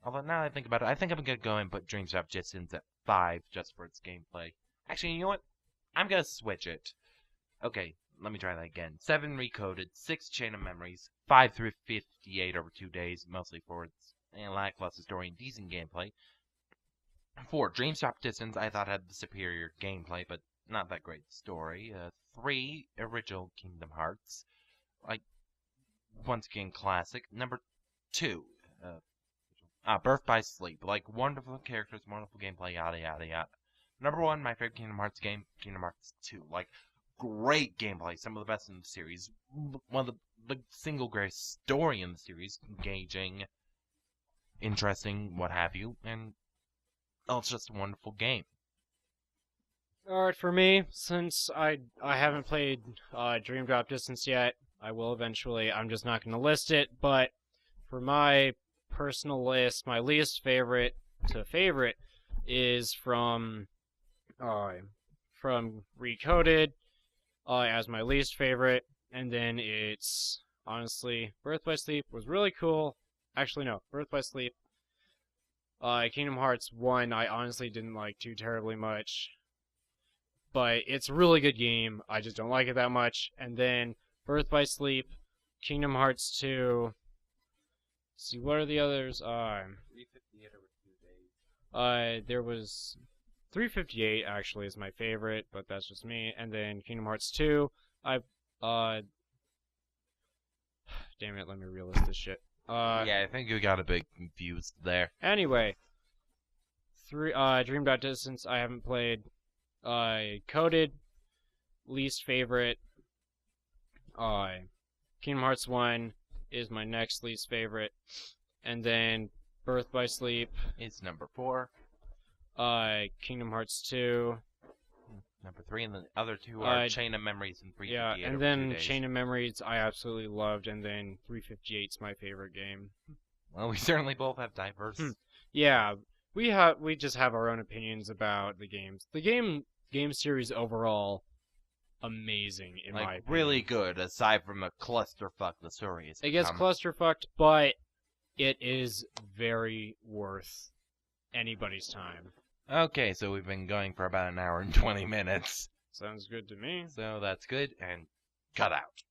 Although, now that I think about it, I think I'm going to go and put Dreams Drop Distance at 5 just for its gameplay. Actually, you know what? I'm going to switch it. Okay, let me try that again. 7 recoded, 6 Chain of Memories, 5 through 58 over 2 days, mostly for its lackluster story and decent gameplay. 4, Dreams Drop Distance, I thought had the superior gameplay, but not that great story. 3, original Kingdom Hearts. Like, once again, classic. Number 2, Birth by Sleep. Like, wonderful characters, wonderful gameplay, yada yada yada. Number 1, my favorite Kingdom Hearts game, Kingdom Hearts 2. Like, great gameplay, some of the best in the series. One of the single greatest story in the series, engaging, interesting, what have you, and it's just a wonderful game. Alright, for me, since I haven't played Dream Drop Distance yet, I will eventually. I'm just not going to list it, but for my personal list, my least favorite to favorite is from Recoded as my least favorite, and then it's, honestly, Birth by Sleep was really cool. Actually, no, Birth by Sleep. Kingdom Hearts 1, I honestly didn't like too terribly much. But it's a really good game. I just don't like it that much. And then Birth by Sleep, Kingdom Hearts 2. See, what are the others? 358 over 2 days. There was 358 actually is my favorite, but that's just me. And then Kingdom Hearts 2. Damn it, let me relist this shit. Yeah, I think you got a bit confused there. Anyway, Dream Distance I haven't played. Coded, least favorite. Kingdom Hearts 1 is my next least favorite. And then Birth by Sleep. It's number 4. Kingdom Hearts 2. Number 3, and the other two are Chain of Memories and 358. Yeah, and then Chain of Memories I absolutely loved, and then 358's my favorite game. Well, we certainly both have diverse. Yeah, we just have our own opinions about the games. The game series overall, amazing in my opinion. Really good, aside from the clusterfuck the story is. It gets clusterfucked, but it is very worth anybody's time. Okay, so we've been going for about an hour and 20 minutes. Sounds good to me. So that's good, and cut out.